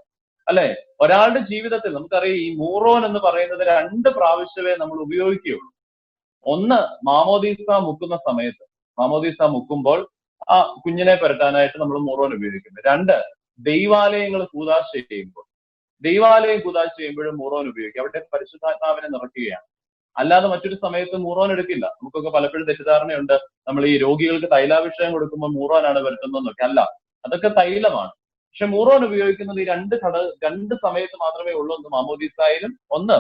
അല്ലെ? ഒരാളുടെ ജീവിതത്തിൽ നമുക്കറിയാം ഈ മൂറോൻ എന്ന് പറയുന്നത് 2 പ്രാവശ്യമേ നമ്മൾ ഉപയോഗിക്കുകയുള്ളൂ. ഒന്ന്, മാമോദീസ മുക്കുന്ന സമയത്ത്, മാമോദീസ മുക്കുമ്പോൾ ആ കുഞ്ഞിനെ പുരട്ടാനായിട്ട് നമ്മൾ മൂറോൻ ഉപയോഗിക്കുന്നത്. 2, ദൈവാലയങ്ങൾ കൂദാശ ചെയ്യുമ്പോൾ, ദൈവാലയം കൂദാശ ചെയ്യുമ്പോഴും മൂറോൻ ഉപയോഗിക്കും. അവിടെ പരിശുദ്ധാത്മാവിനെ നിറയ്ക്കുകയാണ്. അല്ലാതെ മറ്റൊരു സമയത്ത് മൂറോൻ എടുക്കില്ല. നമുക്കൊക്കെ പലപ്പോഴും തെറ്റിദ്ധാരണയുണ്ട്, നമ്മൾ ഈ രോഗികൾക്ക് തൈലാഭിഷേകം കൊടുക്കുമ്പോൾ മൂറോനാണ് വരുത്തുന്നതെന്നൊക്കെ. അല്ല, അതൊക്കെ തൈലമാണ്. പക്ഷെ മൂറോൻ ഉപയോഗിക്കുന്നത് ഈ 2 സമയത്ത് മാത്രമേ ഉള്ളൂ. ഒന്ന് മാമോദീസായാലും, ഒന്ന്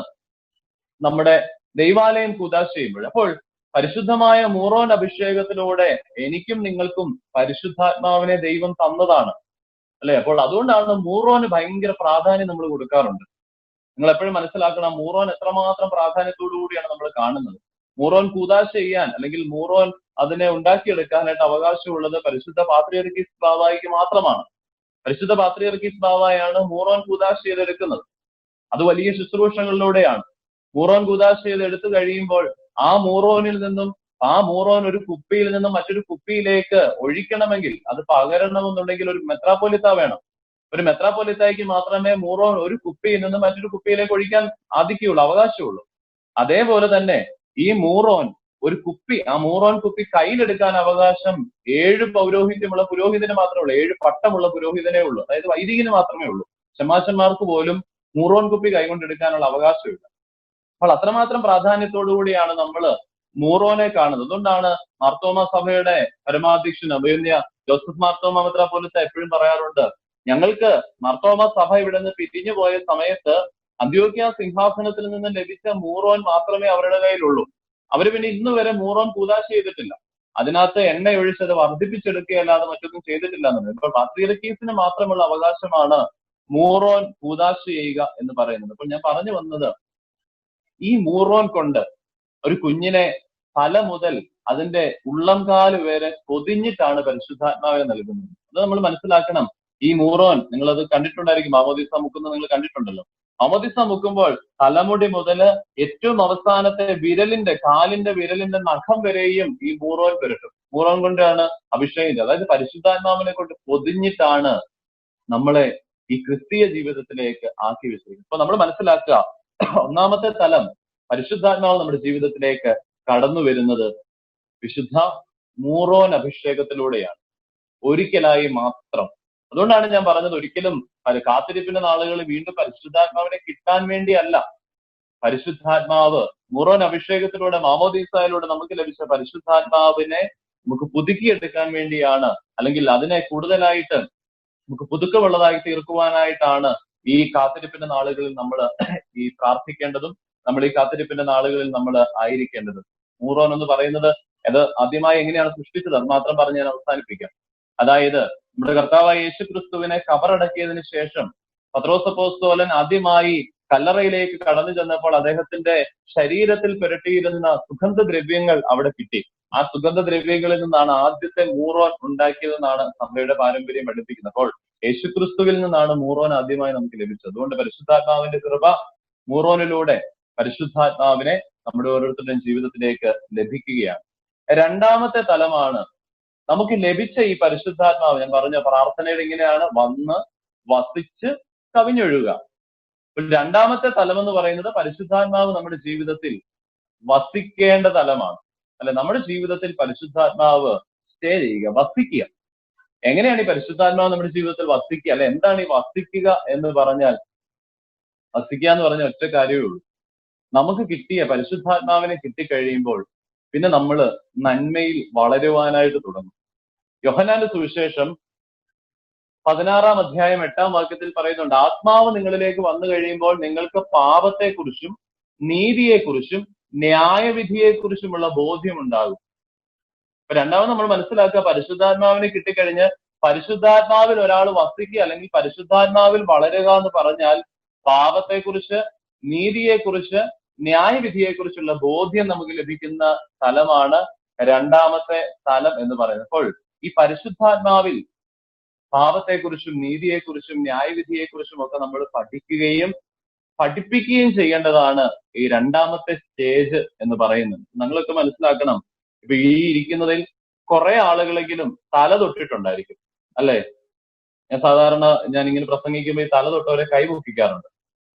നമ്മുടെ ദൈവാലയം കൂദാശ ചെയ്യുമ്പോൾ. അപ്പോൾ പരിശുദ്ധമായ മൂറോൻ അഭിഷേകത്തിലൂടെ എനിക്കും നിങ്ങൾക്കും പരിശുദ്ധാത്മാവിനെ ദൈവം തന്നതാണ്, അല്ലെ? അപ്പോൾ അതുകൊണ്ടാണ് മൂറോന് ഭയങ്കര പ്രാധാന്യം നമ്മൾ കൊടുക്കാറുണ്ട്. നിങ്ങൾ എപ്പോഴും മനസ്സിലാക്കണം, മൂറോൻ എത്രമാത്രം പ്രാധാന്യത്തോടു കൂടിയാണ് നമ്മൾ കാണുന്നത്. മൂറോൻ കൂദാശ ചെയ്യാൻ അല്ലെങ്കിൽ മൂറോൻ അതിനെ ഉണ്ടാക്കിയെടുക്കാനായിട്ട് അവകാശമുള്ളത് പരിശുദ്ധ പാത്രിയർക്കീസ് ബാവായിക്ക് മാത്രമാണ്. പരിശുദ്ധ പാത്രിയർക്കീസ് ബാവായാണ് മൂറോൻ കൂദാശ ചെയ്തെടുക്കുന്നത്. അത് വലിയ ശുശ്രൂഷകളിലൂടെയാണ്. മൂറോൻ കൂദാശ ചെയ്ത് എടുത്തു കഴിയുമ്പോൾ ആ മൂറോനിൽ നിന്നും, ആ മൂറോൻ ഒരു കുപ്പിയിൽ നിന്നും മറ്റൊരു കുപ്പിയിലേക്ക് ഒഴിക്കണമെങ്കിൽ, അത് പകരണമെന്നുണ്ടെങ്കിൽ ഒരു മെത്രാപ്പൊലിത്ത വേണം. ഒരു മെത്രാപ്പൊലിത്തായ്ക്ക് മാത്രമേ മൂറോൻ ഒരു കുപ്പിയിൽ നിന്ന് മറ്റൊരു കുപ്പിയിലേക്ക് ഒഴിക്കാൻ സാധിക്കുകയുള്ളൂ, അവകാശമുള്ളൂ. അതേപോലെ തന്നെ ഈ മൂറോൻ ഒരു കുപ്പി, ആ മൂറോൻ കുപ്പി കയ്യിലെടുക്കാൻ അവകാശം 7 പൗരോഹിത്യമുള്ള പുരോഹിതന് മാത്രമേ ഉള്ളൂ. 7 പട്ടമുള്ള പുരോഹിതനേ ഉള്ളൂ. അതായത് വൈദികന് മാത്രമേ ഉള്ളൂ. ശമാശന്മാർക്ക് പോലും മൂറോൻ കുപ്പി കൈകൊണ്ടെടുക്കാനുള്ള അവകാശമില്ല. അപ്പോൾ അത്രമാത്രം പ്രാധാന്യത്തോടു കൂടിയാണ് നമ്മൾ മൂറോനെ കാണുന്നത്. അതുകൊണ്ടാണ് മാർത്തോമ സഭയുടെ പരമാധ്യക്ഷൻ അഭിനന്ദ ജോസഫ് മാർത്തോമ മെത്രാപ്പൊലീത്ത എപ്പോഴും പറയാറുണ്ട്, ഞങ്ങൾക്ക് മാർത്തോമ സഭ ഇവിടെ നിന്ന് പിരിഞ്ഞു പോയ സമയത്ത് അന്ത്യോക്യ സിംഹാസനത്തിൽ നിന്ന് ലഭിച്ച മൂറോൻ മാത്രമേ അവരുടെ കയ്യിലുള്ളൂ. അവർ പിന്നെ ഇന്ന് വരെ മൂറോൻ കൂദാശ ചെയ്തിട്ടില്ല. അതിനകത്ത് എണ്ണ ഒഴിച്ചത് വർദ്ധിപ്പിച്ചെടുക്കുകയല്ലാതെ മറ്റൊന്നും ചെയ്തിട്ടില്ല എന്നുള്ളത്. ഇപ്പോൾ പാത്രിയർക്കീസിന് മാത്രമുള്ള അവകാശമാണ് മൂറോൻ കൂദാശ ചെയ്യുക എന്ന് പറയുന്നത്. അപ്പോൾ ഞാൻ പറഞ്ഞു വന്നത്, ഈ മൂറോൻ കൊണ്ട് ഒരു കുഞ്ഞിനെ തല മുതൽ അതിന്റെ ഉള്ളംകാല് വരെ പൊതിഞ്ഞിട്ടാണ് പരിശുദ്ധാത്മാവിനെ നൽകുന്നത്. അത് നമ്മൾ മനസ്സിലാക്കണം. ഈ മൂറോൻ നിങ്ങളത് കണ്ടിട്ടുണ്ടായിരിക്കും, മാമോദീസ മുക്കുന്നത് നിങ്ങൾ കണ്ടിട്ടുണ്ടല്ലോ. മാമോദീസ മുക്കുമ്പോൾ തലമുടി മുതൽ ഏറ്റവും അവസാനത്തെ കാലിന്റെ വിരലിന്റെ നഖം വരെയും ഈ മൂറോൻ പുരട്ടും. മൂറോൻ കൊണ്ടാണ് അഭിഷേകം. അതായത് പരിശുദ്ധാത്മാവിനെ കൊണ്ട് പൊതിഞ്ഞിട്ടാണ് നമ്മളെ ഈ ക്രിസ്തീയ ജീവിതത്തിലേക്ക് ആക്കി വെച്ചിരിക്കുന്നത്. അപ്പൊ നമ്മൾ മനസ്സിലാക്കുക, ഒന്നാമത്തെ തലം പരിശുദ്ധാത്മാവ് നമ്മുടെ ജീവിതത്തിലേക്ക് കടന്നു വരുന്നത് വിശുദ്ധ മൂറോൻ അഭിഷേകത്തിലൂടെയാണ്, ഒരിക്കലായി മാത്രം. അതുകൊണ്ടാണ് ഞാൻ പറഞ്ഞത്, ഒരിക്കലും കാത്തിരിപ്പിന്റെ നാളുകൾ വീണ്ടും പരിശുദ്ധാത്മാവിനെ കിട്ടാൻ വേണ്ടിയല്ല. പരിശുദ്ധാത്മാവ് മൂറോൻ അഭിഷേകത്തിലൂടെ, മാമോദീസായിലൂടെ നമുക്ക് ലഭിച്ച പരിശുദ്ധാത്മാവിനെ നമുക്ക് പുതുക്കിയെടുക്കാൻ വേണ്ടിയാണ്, അല്ലെങ്കിൽ അതിനെ കൂടുതലായിട്ട് നമുക്ക് പുതുക്കമുള്ളതായി തീർക്കുവാനായിട്ടാണ് ഈ കാത്തിരിപ്പിന്റെ നാളുകളിൽ നമ്മൾ ഈ പ്രാർത്ഥിക്കേണ്ടതും നമ്മൾ ഈ കാത്തിരിപ്പിന്റെ നാളുകളിൽ നമ്മൾ ആയിരിക്കേണ്ടതും. മൂറോൻ എന്ന് പറയുന്നത് അത് ആദ്യമായി എങ്ങനെയാണ് സൃഷ്ടിച്ചത് അത് മാത്രം പറഞ്ഞ് ഞാൻ അവസാനിപ്പിക്കാം. അതായത് നമ്മുടെ കർത്താവായ യേശു ക്രിസ്തുവിനെ കബറടക്കിയതിനു ശേഷം പത്രോസ് അപ്പോസ്തലൻ ആദ്യമായി കല്ലറയിലേക്ക് കടന്നു ചെന്നപ്പോൾ അദ്ദേഹത്തിന്റെ ശരീരത്തിൽ പുരട്ടിയിരുന്ന സുഗന്ധദ്രവ്യങ്ങൾ അവിടെ കിട്ടി. ആ സുഗന്ധദ്രവ്യങ്ങളിൽ നിന്നാണ് ആദ്യത്തെ മൂറോൻ ഉണ്ടാക്കിയതെന്നാണ് സഭയുടെ പാരമ്പര്യം പഠിപ്പിക്കുന്നത്. അപ്പോൾ യേശുക്രിസ്തുവിൽ നിന്നാണ് മൂറോൻ ആദ്യമായി നമുക്ക് ലഭിച്ചത്. അതുകൊണ്ട് പരിശുദ്ധാത്മാവിന്റെ കൃപ മൂറോനിലൂടെ പരിശുദ്ധാത്മാവിനെ നമ്മുടെ ഓരോരുത്തരുടെയും ജീവിതത്തിലേക്ക് ലഭിക്കുകയാണ്. രണ്ടാമത്തെ തലമാണ് നമുക്ക് ലഭിച്ച ഈ പരിശുദ്ധാത്മാവ്. ഞാൻ പറഞ്ഞ പ്രാർത്ഥനയുടെ ഇങ്ങനെയാണ്, വന്ന് വസിച്ച് കവിഞ്ഞൊഴുക. രണ്ടാമത്തെ തലം എന്ന് പറയുന്നത് പരിശുദ്ധാത്മാവ് നമ്മുടെ ജീവിതത്തിൽ വസിക്കേണ്ട തലമാണ്. അല്ലെ, നമ്മുടെ ജീവിതത്തിൽ പരിശുദ്ധാത്മാവ് സ്റ്റേ ചെയ്യുക, വസിക്കുക. എങ്ങനെയാണ് ഈ പരിശുദ്ധാത്മാവ് നമ്മുടെ ജീവിതത്തിൽ വസിക്കുക? അല്ലെ, എന്താണ് ഈ വസിക്കുക എന്ന് പറഞ്ഞാൽ? വസിക്കുക എന്ന് പറഞ്ഞ ഒറ്റ കാര്യമേ ഉള്ളൂ. നമുക്ക് കിട്ടിയ പരിശുദ്ധാത്മാവിനെ കിട്ടിക്കഴിയുമ്പോൾ പിന്നെ നമ്മൾ നന്മയിൽ വളരുവാനായിട്ട് തുടങ്ങും. യോഹന്നാന്റെ സുവിശേഷം 16-ാം അധ്യായം 8-ാം വാക്യത്തിൽ പറയുന്നുണ്ട്, ആത്മാവ് നിങ്ങളിലേക്ക് വന്നു കഴിയുമ്പോൾ നിങ്ങൾക്ക് പാപത്തെക്കുറിച്ചും നീതിയെക്കുറിച്ചും ന്യായവിധിയെക്കുറിച്ചുമുള്ള ബോധ്യം ഉണ്ടാകും. അപ്പൊ രണ്ടാമത് നമ്മൾ മനസ്സിലാക്കുക, പരിശുദ്ധാത്മാവിനെ കിട്ടിക്കഴിഞ്ഞ് പരിശുദ്ധാത്മാവിൽ ഒരാൾ വസിക്കുക അല്ലെങ്കിൽ പരിശുദ്ധാത്മാവിൽ വളരുക എന്ന് പറഞ്ഞാൽ പാപത്തെക്കുറിച്ച്, നീതിയെക്കുറിച്ച്, ന്യായവിധിയെക്കുറിച്ചുള്ള ബോധ്യം നമുക്ക് ലഭിക്കുന്ന സ്ഥലമാണ് രണ്ടാമത്തെ സ്ഥലം എന്ന് പറയുന്നത്. അപ്പോൾ ഈ പരിശുദ്ധാത്മാവിൽ പാപത്തെക്കുറിച്ചും നീതിയെക്കുറിച്ചും ന്യായവിധിയെക്കുറിച്ചും ഒക്കെ നമ്മൾ പഠിക്കുകയും പഠിപ്പിക്കുകയും ചെയ്യേണ്ടതാണ് ഈ രണ്ടാമത്തെ സ്റ്റേജ് എന്ന് പറയുന്നത്. നിങ്ങളൊക്കെ മനസ്സിലാക്കണം, ഇപ്പൊ ഈ ഇരിക്കുന്നതിൽ കുറെ ആളുകളെങ്കിലും തല തൊട്ടിട്ടുണ്ടായിരിക്കും, അല്ലെ? ഞാൻ ഇങ്ങനെ പ്രസംഗിക്കുമ്പോൾ ഈ തല തൊട്ടവരെ കൈ പൊക്കിക്കാറുണ്ട്.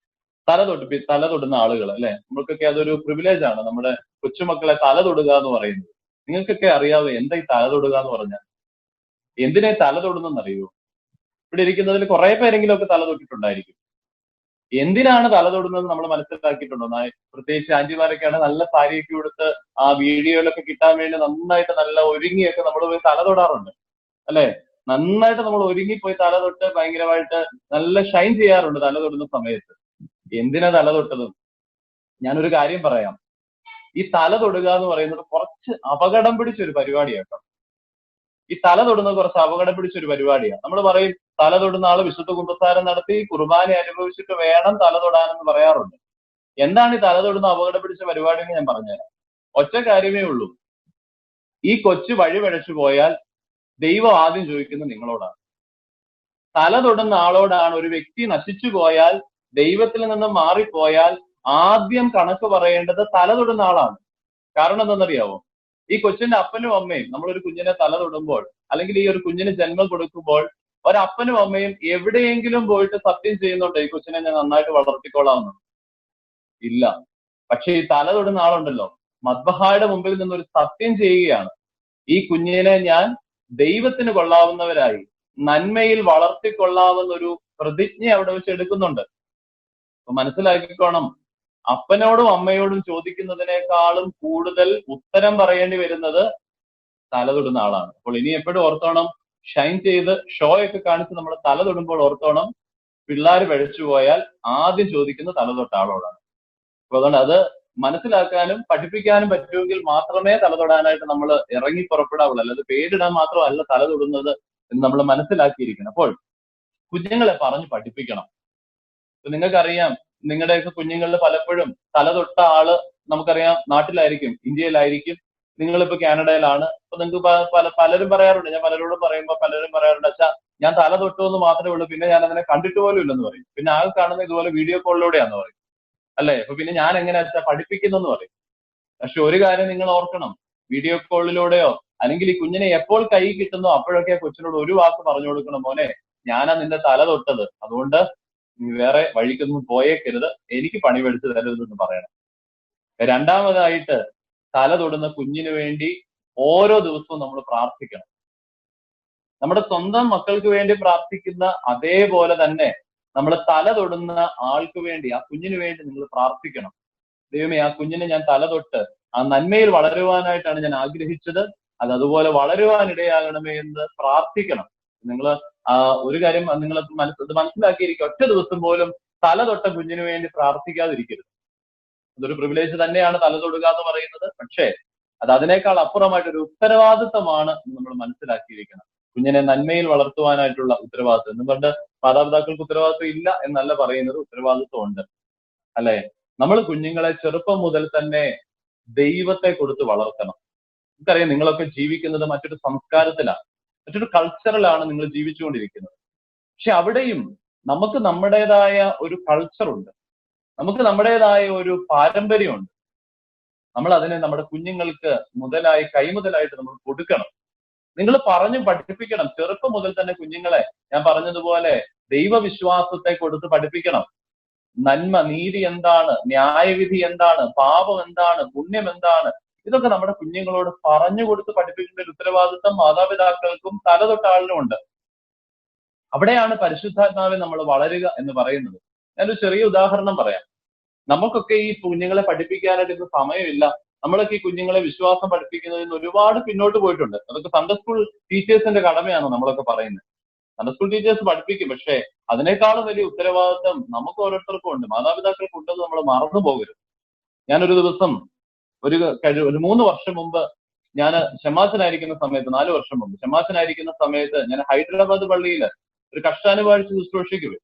തല തൊടുന്ന ആളുകൾ, അല്ലെ? നമ്മൾക്കൊക്കെ അതൊരു പ്രിവിലേജ് ആണ്, നമ്മുടെ കൊച്ചുമക്കളെ തല തൊടുക എന്ന് പറയുന്നത്. നിങ്ങൾക്കൊക്കെ അറിയാവോ എന്താ ഈ തല തൊടുക എന്ന് പറഞ്ഞാൽ? എന്തിനാ തല തൊടുന്നെന്നറിയോ? ഇവിടെ ഇരിക്കുന്നതിൽ കുറെ പേരെങ്കിലും ഒക്കെ തല തൊട്ടിട്ടുണ്ടായിരിക്കും. എന്തിനാണ് തല തൊടുന്നത് നമ്മൾ മനസ്സിലാക്കിയിട്ടുണ്ടോ? പ്രത്യേകിച്ച് ആന്റിമാരൊക്കെയാണ് നല്ല സാരിയൊക്കെ കൊടുത്ത് ആ വീഡിയോയിലൊക്കെ കിട്ടാൻ വേണ്ടി നന്നായിട്ട് നല്ല ഒരുങ്ങിയൊക്കെ നമ്മൾ പോയി തല തൊടാറുണ്ട്, അല്ലെ? നന്നായിട്ട് നമ്മൾ ഒരുങ്ങിപ്പോയി തല തൊട്ട് ഭയങ്കരമായിട്ട് നല്ല ഷൈൻ ചെയ്യാറുണ്ട് തല തൊടുന്ന സമയത്ത്. എന്തിനാ തല തൊട്ടത്? ഞാനൊരു കാര്യം പറയാം. ഈ തല തൊടുക എന്ന് പറയുന്നത് കുറച്ച് അപകടം പിടിച്ചൊരു പരിപാടിയാട്ടോ. ഈ തല തൊടുന്നത് കുറച്ച് അപകടം പിടിച്ചൊരു പരിപാടിയാണ്. നമ്മൾ പറയും തല തൊടുന്ന ആള് വിശുദ്ധ കുമ്പസാരം നടത്തി കുർബാന അനുഭവിച്ചിട്ട് വേണം തല തൊടാനെന്ന് പറയാറുണ്ട്. എന്താണ് ഈ തല തൊടുന്ന അപകടം പിടിച്ച പരിപാടി എന്ന് ഞാൻ പറഞ്ഞുതരാം. ഒറ്റ കാര്യമേ ഉള്ളൂ. ഈ കൊച്ചു വഴി പിഴച്ചു പോയാൽ ദൈവം ആദ്യം ചോദിക്കുന്നത് നിങ്ങളോടാണ്. തല തൊടുന്ന ആളോടാണ്. ഒരു വ്യക്തി നശിച്ചു പോയാൽ, ദൈവത്തിൽ നിന്ന് മാറിപ്പോയാൽ ആദ്യം കണക്ക് പറയേണ്ടത് തല തൊടുന്ന ആളാണ്. കാരണം എന്താണെന്നറിയാവോ? ഈ കൊച്ചിന്റെ അപ്പനും അമ്മയും നമ്മളൊരു കുഞ്ഞിനെ തല തൊടുമ്പോൾ, അല്ലെങ്കിൽ ഈ ഒരു കുഞ്ഞിന് ജന്മം കൊടുക്കുമ്പോൾ, ഒരപ്പനും അമ്മയും എവിടെയെങ്കിലും പോയിട്ട് സത്യം ചെയ്യുന്നുണ്ടോ ഈ കൊച്ചിനെ ഞാൻ നന്നായിട്ട് വളർത്തിക്കോളാമെന്ന്? ഇല്ല. പക്ഷെ ഈ തല തൊടുന്ന ആളുണ്ടല്ലോ, മദ്ബഹായുടെ മുമ്പിൽ നിന്നൊരു സത്യം ചെയ്യുകയാണ്. ഈ കുഞ്ഞിനെ ഞാൻ ദൈവത്തിന് കൊള്ളാവുന്നവരായി നന്മയിൽ വളർത്തിക്കൊള്ളാമെന്നൊരു പ്രതിജ്ഞ അവിടെ വെച്ച് എടുക്കുന്നുണ്ട്. അപ്പൊ മനസ്സിലാക്കിക്കോണം, അപ്പനോടും അമ്മയോടും ചോദിക്കുന്നതിനേക്കാളും കൂടുതൽ ഉത്തരം പറയേണ്ടി വരുന്നത് തല തൊടുന്ന ആളാണ്. അപ്പോൾ ഇനി എപ്പോഴും ഓർത്തോണം, ഷൈൻ ചെയ്ത് ഷോ ഒക്കെ കാണിച്ച് നമ്മൾ തല തൊടുമ്പോൾ ഓർത്തോണം, പിള്ളേർ പിഴച്ചു പോയാൽ ആദ്യം ചോദിക്കുന്നത് തല തൊട്ട ആളോടാണ്. അപ്പൊ അതുകൊണ്ട് അത് മനസ്സിലാക്കാനും പഠിപ്പിക്കാനും പറ്റുമെങ്കിൽ മാത്രമേ തല തൊടാനായിട്ട് നമ്മൾ ഇറങ്ങി പുറപ്പെടാവുള്ളൂ. അല്ലാതെ പേരിടാൻ മാത്രമല്ല തല തൊടുന്നത് എന്ന് നമ്മൾ മനസ്സിലാക്കിയിരിക്കണം. അപ്പോൾ കുഞ്ഞുങ്ങളെ പറഞ്ഞ് പഠിപ്പിക്കണം. നിങ്ങൾക്കറിയാം, നിങ്ങളുടെയൊക്കെ കുഞ്ഞുങ്ങളിൽ പലപ്പോഴും തല തൊട്ട ആള് നമുക്കറിയാം നാട്ടിലായിരിക്കും, ഇന്ത്യയിലായിരിക്കും. നിങ്ങളിപ്പോ കാനഡയിലാണ്. അപ്പൊ നിങ്ങൾക്ക് പലരും പറയാറുണ്ട്, ഞാൻ പലരോടും പറയുമ്പോൾ പലരും പറയാറുണ്ട്, അച്ഛാ ഞാൻ തല തൊട്ടു എന്ന് മാത്രമേ ഉള്ളൂ, പിന്നെ ഞാൻ അതിനെ കണ്ടിട്ട് പോലും ഇല്ലെന്ന് പറയും. പിന്നെ ആൾ കാണുന്ന ഇതുപോലെ വീഡിയോ കോളിലൂടെയാന്ന് പറയും, അല്ലെ? അപ്പൊ പിന്നെ ഞാൻ എങ്ങനെയാ അച്ഛാ പഠിപ്പിക്കുന്നെന്ന് പറയും. പക്ഷെ ഒരു കാര്യം നിങ്ങൾ ഓർക്കണം, വീഡിയോ കോളിലൂടെയോ അല്ലെങ്കിൽ ഈ കുഞ്ഞിനെ എപ്പോൾ കൈ കിട്ടുന്നോ അപ്പോഴൊക്കെ കൊച്ചിനോട് ഒരു വാക്ക് പറഞ്ഞു കൊടുക്കണം, മോനെ ഞാനാ നിന്റെ തല തൊട്ടത്, അതുകൊണ്ട് നീ വേറെ വഴിക്കൊന്നും പോയേക്കരുത്, എനിക്ക് പണി പഠിച്ചു തരരുതെന്ന് പറയണം. രണ്ടാമതായിട്ട്, തല തൊടുന്ന കുഞ്ഞിന് വേണ്ടി ഓരോ ദിവസവും നമ്മൾ പ്രാർത്ഥിക്കണം. നമ്മുടെ സ്വന്തം മക്കൾക്ക് വേണ്ടി പ്രാർത്ഥിക്കുന്ന അതേപോലെ തന്നെ നമ്മൾ തല തൊടുന്ന ആൾക്ക് വേണ്ടി, ആ കുഞ്ഞിന് വേണ്ടി നിങ്ങൾ പ്രാർത്ഥിക്കണം. ദൈവമേ, ആ കുഞ്ഞിനെ ഞാൻ തല തൊട്ട് ആ നന്മയിൽ വളരുവാനായിട്ടാണ് ഞാൻ ആഗ്രഹിച്ചത്, അത് അതുപോലെ വളരുവാൻ ഇടയാകണമേ എന്ന് പ്രാർത്ഥിക്കണം. നിങ്ങൾ ഒരു കാര്യം നിങ്ങൾ മനസ്സിലാക്കിയിരിക്കും, ഒറ്റ ദിവസം പോലും തല തൊട്ട കുഞ്ഞിന് വേണ്ടി പ്രാർത്ഥിക്കാതിരിക്കരുത്. അതൊരു പ്രിവിലേജ് തന്നെയാണ് തല തൊടുക എന്ന് പറയുന്നത്. പക്ഷേ അത് അതിനേക്കാൾ അപ്പുറമായിട്ടൊരു ഉത്തരവാദിത്തമാണ് നമ്മൾ മനസ്സിലാക്കിയിരിക്കണം. കുഞ്ഞിനെ നന്മയിൽ വളർത്തുവാനായിട്ടുള്ള ഉത്തരവാദിത്വം. എന്നുകൊണ്ട് മാതാപിതാക്കൾക്ക് ഉത്തരവാദിത്വം ഇല്ല എന്നല്ല പറയുന്നത്, ഉത്തരവാദിത്വം ഉണ്ട്, അല്ലെ? നമ്മൾ കുഞ്ഞുങ്ങളെ ചെറുപ്പം മുതൽ തന്നെ ദൈവത്തെ കൊടുത്ത് വളർത്തണം. നമുക്കറിയാം, നിങ്ങളൊക്കെ ജീവിക്കുന്നത് മറ്റൊരു സംസ്കാരത്തിലാണ്, മറ്റൊരു കൾച്ചറിലാണ് നിങ്ങൾ ജീവിച്ചുകൊണ്ടിരിക്കുന്നത്. പക്ഷെ അവിടെയും നമുക്ക് നമ്മുടേതായ ഒരു കൾച്ചറുണ്ട്, നമുക്ക് നമ്മുടേതായ ഒരു പാരമ്പര്യമുണ്ട്. നമ്മൾ അതിനെ നമ്മുടെ കുഞ്ഞുങ്ങൾക്ക് കൈമുതലായിട്ട് നമ്മൾ കൊടുക്കണം. നിങ്ങൾ പറഞ്ഞു പഠിപ്പിക്കണം. ചെറുപ്പം മുതൽ തന്നെ കുഞ്ഞുങ്ങളെ, ഞാൻ പറഞ്ഞതുപോലെ ദൈവവിശ്വാസത്തെ കൊടുത്ത് പഠിപ്പിക്കണം. നന്മ, നീതി എന്താണ്, ന്യായവിധി എന്താണ്, പാപം എന്താണ്, പുണ്യം എന്താണ്, ഇതൊക്കെ നമ്മുടെ കുഞ്ഞുങ്ങളോട് പറഞ്ഞു കൊടുത്ത് പഠിപ്പിക്കേണ്ട ഒരു ഉത്തരവാദിത്വം മാതാപിതാക്കൾക്കും തലതൊട്ട ആളിനും ഉണ്ട്. അവിടെയാണ് പരിശുദ്ധാത്മാവിൽ നമ്മൾ വളരുക എന്ന് പറയുന്നത്. ഞാനൊരു ചെറിയ ഉദാഹരണം പറയാം. നമുക്കൊക്കെ ഈ കുഞ്ഞുങ്ങളെ പഠിപ്പിക്കാനായിട്ട് ഇന്ന് സമയമില്ല. നമ്മളൊക്കെ ഈ കുഞ്ഞുങ്ങളെ വിശ്വാസം പഠിപ്പിക്കുന്നതിൽ നിന്ന് ഒരുപാട് പിന്നോട്ട് പോയിട്ടുണ്ട്. അതൊക്കെ സൺഡേ സ്കൂൾ ടീച്ചേഴ്സിന്റെ കടമയാണ് നമ്മളൊക്കെ പറയുന്നത്. സൺഡേ സ്കൂൾ ടീച്ചേഴ്സ് പഠിപ്പിക്കും, പക്ഷേ അതിനേക്കാളും വലിയ ഉത്തരവാദിത്വം നമുക്ക് ഓരോരുത്തർക്കും ഉണ്ട്, മാതാപിതാക്കൾക്ക് ഉണ്ടെന്ന് നമ്മൾ മറന്നു പോകരുത്. ഞാനൊരു ദിവസം ഒരു 3 വർഷം മുമ്പ് ഞാൻ ഷമാസിനായിരിക്കുന്ന സമയത്ത്, 4 വർഷം മുമ്പ് ഷമാസിനായിരിക്കുന്ന സമയത്ത് ഞാൻ ഹൈദരാബാദ് പള്ളിയിൽ ഒരു കഷ്ടാനുവാഴ്ച ശുശ്രൂഷയ്ക്ക് പോയി.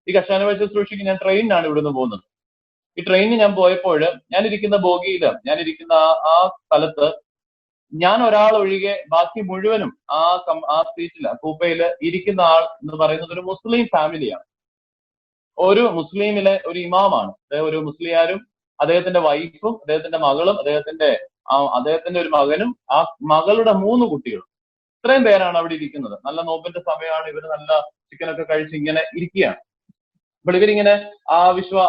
ഈ കഷ്ടാനുവാഴ്ച ശുശ്രൂഷയ്ക്ക് ഞാൻ ട്രെയിനിനാണ് ഇവിടുന്ന് പോകുന്നത്. ഈ ട്രെയിനിന് ഞാൻ പോയപ്പോൾ ഞാനിരിക്കുന്ന ബോഗിയില്, ഞാനിരിക്കുന്ന ആ സ്ഥലത്ത് ഞാൻ ഒരാൾ ഒഴികെ ബാക്കി മുഴുവനും ആ സീറ്റില്, കൂപ്പയില് ഇരിക്കുന്ന ആൾ എന്ന് പറയുന്നത് ഒരു മുസ്ലിം ഫാമിലിയാണ്. ഒരു മുസ്ലിമിലെ ഒരു ഇമാമാണ്. അദ്ദേഹം ഒരു മുസ്ലിയാരും അദ്ദേഹത്തിന്റെ വൈഫും അദ്ദേഹത്തിന്റെ മകളും അദ്ദേഹത്തിന്റെ അദ്ദേഹത്തിന്റെ ഒരു മകനും ആ മകളുടെ 3 കുട്ടികളും. ഇത്രയും പേരാണ് അവിടെ ഇരിക്കുന്നത്. നല്ല നോമ്പിന്റെ സമയമാണ്. ഇവര് നല്ല ചിക്കനൊക്കെ കഴിച്ച് ഇങ്ങനെ ഇരിക്കുകയാണ്. അപ്പോൾ ഇവരിങ്ങനെ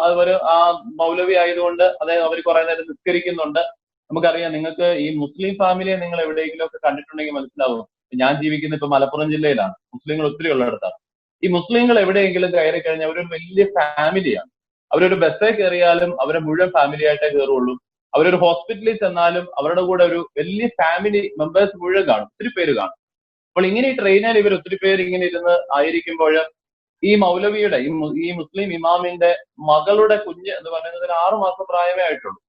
അവര് ആ മൗലവി ആയതുകൊണ്ട് അതായത് അവർ കുറെ നേരം നിസ്കരിക്കുന്നുണ്ട്. നമുക്കറിയാം, നിങ്ങൾക്ക് ഈ മുസ്ലിം ഫാമിലിയെ നിങ്ങൾ എവിടെയെങ്കിലും ഒക്കെ കണ്ടിട്ടുണ്ടെങ്കിൽ മനസ്സിലാവും. ഞാൻ ജീവിക്കുന്ന ഇപ്പൊ മലപ്പുറം ജില്ലയിലാണ്, മുസ്ലിങ്ങൾ ഒത്തിരി ഉള്ളിടത്താണ്. ഈ മുസ്ലിങ്ങൾ എവിടെയെങ്കിലും കയറി കഴിഞ്ഞാൽ അവരൊരു വലിയ ഫാമിലിയാണ്. അവരൊരു ബസ്സിൽ കയറിയാലും അവരെ മുഴുവൻ ഫാമിലി ആയിട്ടേ കയറുള്ളൂ. അവരൊരു ഹോസ്പിറ്റലിൽ ചെന്നാലും അവരുടെ കൂടെ ഒരു വലിയ ഫാമിലി മെമ്പേഴ്സ് മുഴുവൻ കാണും, ഒത്തിരി പേര് കാണും. അപ്പോൾ ഇങ്ങനെ ഈ ട്രെയിനിൽ ഇവർ ഒത്തിരി പേര് ഇങ്ങനെ ഇരുന്ന് ആയിരിക്കുമ്പോൾ ഈ മൗലവിയുടെ ഈ മുസ്ലിം ഇമാമിന്റെ മകളുടെ കുഞ്ഞ് എന്ന് പറയുന്നത് 6 മാസം പ്രായമേ ആയിട്ടുള്ളൂ.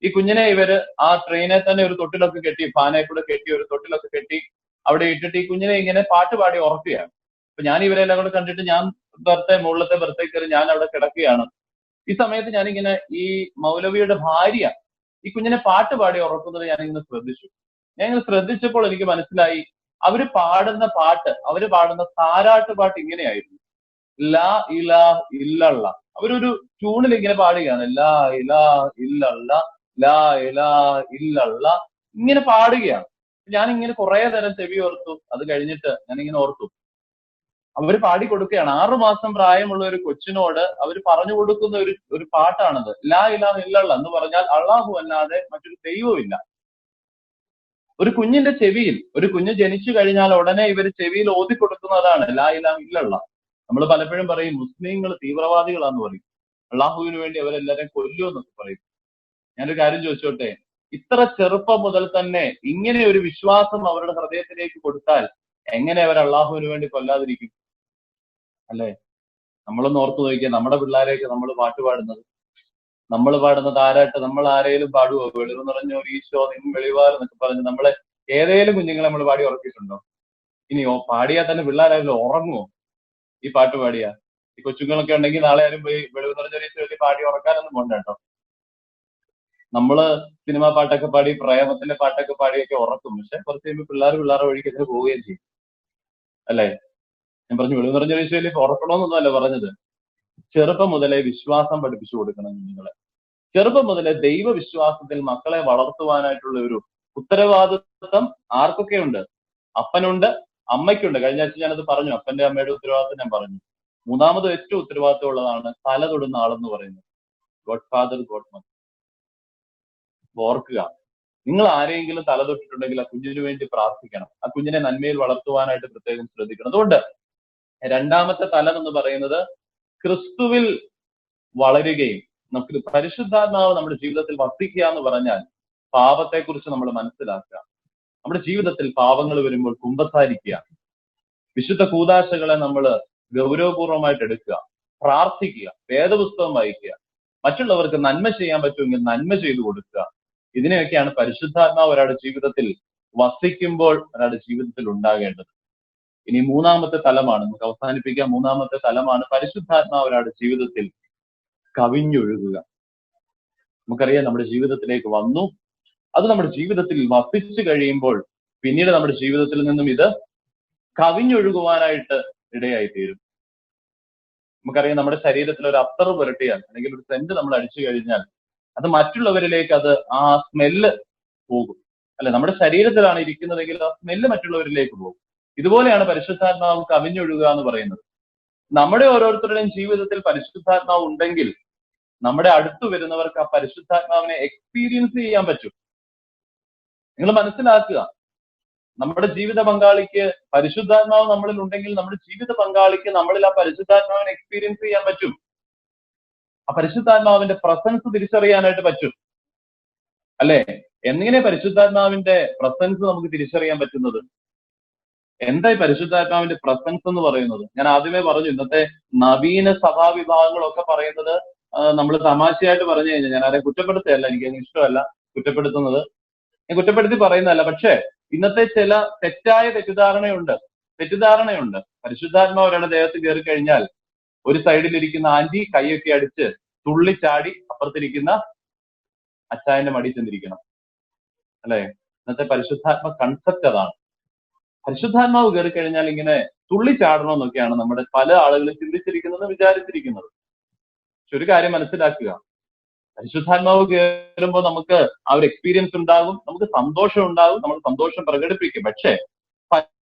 ഈ കുഞ്ഞിനെ ഇവര് ആ ട്രെയിനെ തന്നെ ഒരു തൊട്ടിലൊക്കെ കെട്ടി, ഫാനെ കൂടെ കെട്ടി ഒരു തൊട്ടിലൊക്കെ കെട്ടി അവിടെ ഇട്ടിട്ട് ഈ കുഞ്ഞിനെ ഇങ്ങനെ പാട്ട് പാടി ഉറക്കുകയാണ്. അപ്പൊ ഞാൻ ഇവരെല്ലാം കൂടെ കണ്ടിട്ട് ഞാൻ മുകളിലത്തെ ബർത്തേ കയറി ഞാൻ അവിടെ കിടക്കുകയാണ്. ഈ സമയത്ത് ഞാനിങ്ങനെ ഈ മൗലവിയുടെ ഭാര്യ ഈ കുഞ്ഞിനെ പാട്ട് പാടി ഉറക്കുന്നത് ഞാനിങ്ങനെ ശ്രദ്ധിച്ചു. ഞാൻ ഇങ്ങനെ ശ്രദ്ധിച്ചപ്പോൾ എനിക്ക് മനസ്സിലായി, അവര് പാടുന്ന താരാട്ട് പാട്ട് ഇങ്ങനെയായിരുന്നു. ലാ ഇലാ ഇല്ലല്ല. അവരൊരു ട്യൂണിൽ ഇങ്ങനെ പാടുകയാണ്. ലാ ഇലാ ഇല്ലല്ല, ലാ ഇലാ ഇല്ലല്ല, ഇങ്ങനെ പാടുകയാണ്. ഞാനിങ്ങനെ കുറെ നേരം ചെവി ഓർത്തു. അത് കഴിഞ്ഞിട്ട് ഞാനിങ്ങനെ ഓർത്തു, അവര് പാടി കൊടുക്കുകയാണ്. 6 മാസം പ്രായമുള്ള ഒരു കൊച്ചിനോട് അവർ പറഞ്ഞു കൊടുക്കുന്ന ഒരു പാട്ടാണത്. ലാ ഇലാ ഇല്ലല്ല എന്ന് പറഞ്ഞാൽ അള്ളാഹു അല്ലാതെ മറ്റൊരു ദൈവമില്ല. ഒരു കുഞ്ഞിന്റെ ചെവിയിൽ, ഒരു കുഞ്ഞ് ജനിച്ചു കഴിഞ്ഞാൽ ഉടനെ ഇവർ ചെവിയിൽ ഓതി കൊടുക്കുന്നതാണ് ലാ ഇലാ ഇല്ലല്ല. നമ്മൾ പലപ്പോഴും പറയും മുസ്ലിങ്ങൾ തീവ്രവാദികളാന്ന് പറയും, അള്ളാഹുവിന് വേണ്ടി അവരെല്ലാരെയും കൊല്ലുമെന്നൊക്കെ പറയും. ഞാനൊരു കാര്യം ചോദിച്ചോട്ടെ, ഇത്ര ചെറുപ്പം മുതൽ തന്നെ ഇങ്ങനെ ഒരു വിശ്വാസം അവരുടെ ഹൃദയത്തിലേക്ക് കൊടുത്താൽ എങ്ങനെ അവർ അള്ളാഹുവിന് വേണ്ടി കൊല്ലാതിരിക്കും? അല്ലെ? നമ്മളൊന്ന് ഓർത്തു നോക്കിയാൽ നമ്മുടെ പിള്ളേരെയൊക്കെ നമ്മൾ പാട്ട് പാടുന്നത്, നമ്മൾ പാടുന്ന താരാട്ട് നമ്മൾ ആരെങ്കിലും പാടുവോ? വെളിവ് നിറഞ്ഞ ഒരു ഈശോ നിൻ വെളിവാൽ എന്നൊക്കെ പറഞ്ഞ് നമ്മളെ ഏതേലും കുഞ്ഞുങ്ങളെ നമ്മൾ പാടി ഉറക്കിയിട്ടുണ്ടോ? ഇനിയോ പാടിയാൽ തന്നെ പിള്ളേരായാലും ഉറങ്ങുമോ ഈ പാട്ട് പാടിയാ? ഈ കൊച്ചുങ്ങളൊക്കെ ഉണ്ടെങ്കിൽ നാളെ ആരും പോയി വെളിവ് നിറഞ്ഞ ഒരു ഈശോ പാടി ഉറക്കാനൊന്നും പോണ്ട കേട്ടോ. നമ്മള് സിനിമാ പാട്ടൊക്കെ പാടി പ്രേമത്തിന്റെ പാട്ടൊക്കെ പാടിയൊക്കെ ഉറക്കും. പക്ഷെ കുറച്ച് കഴിയുമ്പോൾ പിള്ളേരുടെ വഴിക്ക് അങ്ങനെ പോവുകയും ചെയ്യും. അല്ലെ? ഞാൻ പറഞ്ഞു വെളിവ് നിറഞ്ഞ ഒരു ഈശോയിൽ ഉറക്കണമെന്നൊന്നും അല്ല പറഞ്ഞത്. ചെറുപ്പം മുതലേ വിശ്വാസം പഠിപ്പിച്ചു കൊടുക്കണം കുഞ്ഞുങ്ങളെ. ചെറുപ്പം മുതലേ ദൈവവിശ്വാസത്തിൽ മക്കളെ വളർത്തുവാനായിട്ടുള്ള ഒരു ഉത്തരവാദിത്വം ആർക്കൊക്കെ ഉണ്ട്? അപ്പനുണ്ട്, അമ്മയ്ക്കുണ്ട്. കഴിഞ്ഞ ആഴ്ച ഞാനത് പറഞ്ഞു, അപ്പന്റെ അമ്മയുടെ ഉത്തരവാദിത്വം ഞാൻ പറഞ്ഞു. മൂന്നാമത് ഏറ്റവും ഉത്തരവാദിത്വം ഉള്ളതാണ് തല തൊടുന്ന ആളെന്ന് പറയുന്നത്, ഗോഡ് ഫാദർ ഗോഡ് മദർ. ഓർക്കുക, നിങ്ങൾ ആരെങ്കിലും തല തൊട്ടിട്ടുണ്ടെങ്കിൽ ആ കുഞ്ഞിനു വേണ്ടി പ്രാർത്ഥിക്കണം. ആ കുഞ്ഞിനെ നന്മയിൽ വളർത്തുവാനായിട്ട് പ്രത്യേകം ശ്രദ്ധിക്കണം. അതുകൊണ്ട് രണ്ടാമത്തെ തലം എന്ന് പറയുന്നത് ക്രിസ്തുവിൽ വളരുകയും നമുക്ക് പരിശുദ്ധാത്മാവ് നമ്മുടെ ജീവിതത്തിൽ വസിക്കുക എന്ന് പറഞ്ഞാൽ പാപത്തെക്കുറിച്ച് നമ്മൾ മനസ്സിലാക്കുക. നമ്മുടെ ജീവിതത്തിൽ പാപങ്ങൾ വരുമ്പോൾ കുമ്പസാരിക്കുക, വിശുദ്ധ കൂദാശകളെ നമ്മൾ ഗൗരവപൂർവമായിട്ട് എടുക്കുക, പ്രാർത്ഥിക്കുക, വേദപുസ്തകം വായിക്കുക, മറ്റുള്ളവർക്ക് നന്മ ചെയ്യാൻ പറ്റുമെങ്കിൽ നന്മ ചെയ്തു കൊടുക്കുക. ഇതിനെയൊക്കെയാണ് പരിശുദ്ധാത്മാവ് ഒരാളുടെ ജീവിതത്തിൽ വസിക്കുമ്പോൾ ഒരാളുടെ ജീവിതത്തിൽ ഉണ്ടാകേണ്ടത്. ഇനി മൂന്നാമത്തെ തലമാണ്, നമുക്ക് അവസാനിപ്പിക്കാം. മൂന്നാമത്തെ തലമാണ് പരിശുദ്ധാത്മാവ് ഒരാളുടെ ജീവിതത്തിൽ കവിഞ്ഞൊഴുകുക. നമുക്കറിയാം, നമ്മുടെ ജീവിതത്തിലേക്ക് വന്നു, അത് നമ്മുടെ ജീവിതത്തിൽ വസിച്ചു കഴിയുമ്പോൾ പിന്നീട് നമ്മുടെ ജീവിതത്തിൽ നിന്നും ഇത് കവിഞ്ഞൊഴുകുവാനായിട്ട് ഇടയായി തീരും. നമുക്കറിയാം, നമ്മുടെ ശരീരത്തിൽ ഒരു അത്തറ് പുരട്ടിയാൽ അല്ലെങ്കിൽ ഒരു സെന്റ് നമ്മൾ അടിച്ചു കഴിഞ്ഞാൽ അത് മറ്റുള്ളവരിലേക്ക് അത് ആ സ്മെല്ല് പോകും. അല്ലെ? നമ്മുടെ ശരീരത്തിലാണ് ഇരിക്കുന്നതെങ്കിൽ ആ സ്മെല്ല് മറ്റുള്ളവരിലേക്ക് പോകും. ഇതുപോലെയാണ് പരിശുദ്ധാത്മാവ് കവിഞ്ഞൊഴുകുക എന്ന് പറയുന്നത്. നമ്മുടെ ഓരോരുത്തരുടെയും ജീവിതത്തിൽ പരിശുദ്ധാത്മാവ് ഉണ്ടെങ്കിൽ നമ്മുടെ അടുത്ത് വരുന്നവർക്ക് ആ പരിശുദ്ധാത്മാവിനെ എക്സ്പീരിയൻസ് ചെയ്യാൻ പറ്റും. നിങ്ങൾ മനസ്സിലാക്കുക, നമ്മുടെ ജീവിത പങ്കാളിക്ക് പരിശുദ്ധാത്മാവ് നമ്മളിൽ ഉണ്ടെങ്കിൽ നമ്മുടെ ജീവിത പങ്കാളിക്ക് നമ്മളിൽ ആ പരിശുദ്ധാത്മാവിനെ എക്സ്പീരിയൻസ് ചെയ്യാൻ പറ്റും. ആ പരിശുദ്ധാത്മാവിന്റെ പ്രസൻസ് തിരിച്ചറിയാനായിട്ട് പറ്റും. അല്ലെ? എങ്ങനെ പരിശുദ്ധാത്മാവിന്റെ പ്രസൻസ് നമുക്ക് തിരിച്ചറിയാൻ പറ്റുന്നത്? എന്താ ഈ പരിശുദ്ധാത്മാവിന്റെ പ്രസൻസ് എന്ന് പറയുന്നത്? ഞാൻ ആദ്യമേ പറഞ്ഞു, ഇന്നത്തെ നവീന സഭാ വിഭാഗങ്ങളൊക്കെ പറയുന്നത് നമ്മൾ തമാശയായിട്ട് പറഞ്ഞു കഴിഞ്ഞാൽ, ഞാൻ ആരെ കുറ്റപ്പെടുത്തുകയല്ല, എനിക്ക് ഇഷ്ടമല്ല കുറ്റപ്പെടുത്തുന്നത്, ഞാൻ കുറ്റപ്പെടുത്തി പറയുന്നതല്ല. പക്ഷേ ഇന്നത്തെ ചില തെറ്റിദ്ധാരണയുണ്ട്. പരിശുദ്ധാത്മാവ് ഒരാളുടെ ദേഹത്ത് കയറി കഴിഞ്ഞാൽ ഒരു സൈഡിലിരിക്കുന്ന ആന്റി കൈയൊക്കെ അടിച്ച് തുള്ളിച്ചാടി അപ്പുറത്തിരിക്കുന്ന അച്ചായന്റെ മടി ചെന്നിരിക്കണം. അല്ലെ? ഇന്നത്തെ പരിശുദ്ധാത്മ കൺസെപ്റ്റ് അതാണ്. പരിശുദ്ധാത്മാവ് കയറി കഴിഞ്ഞാൽ ഇങ്ങനെ തുള്ളിച്ചാടണമെന്നൊക്കെയാണ് നമ്മുടെ പല ആളുകളും ചിന്തിച്ചിരിക്കുന്നത്, വിചാരിച്ചിരിക്കുന്നത്. പക്ഷെ ഒരു കാര്യം മനസ്സിലാക്കുക, പരിശുദ്ധാത്മാവ് കയറുമ്പോൾ നമുക്ക് ആ ഒരു എക്സ്പീരിയൻസ് ഉണ്ടാകും, നമുക്ക് സന്തോഷം ഉണ്ടാകും, നമ്മൾ സന്തോഷം പ്രകടിപ്പിക്കും. പക്ഷേ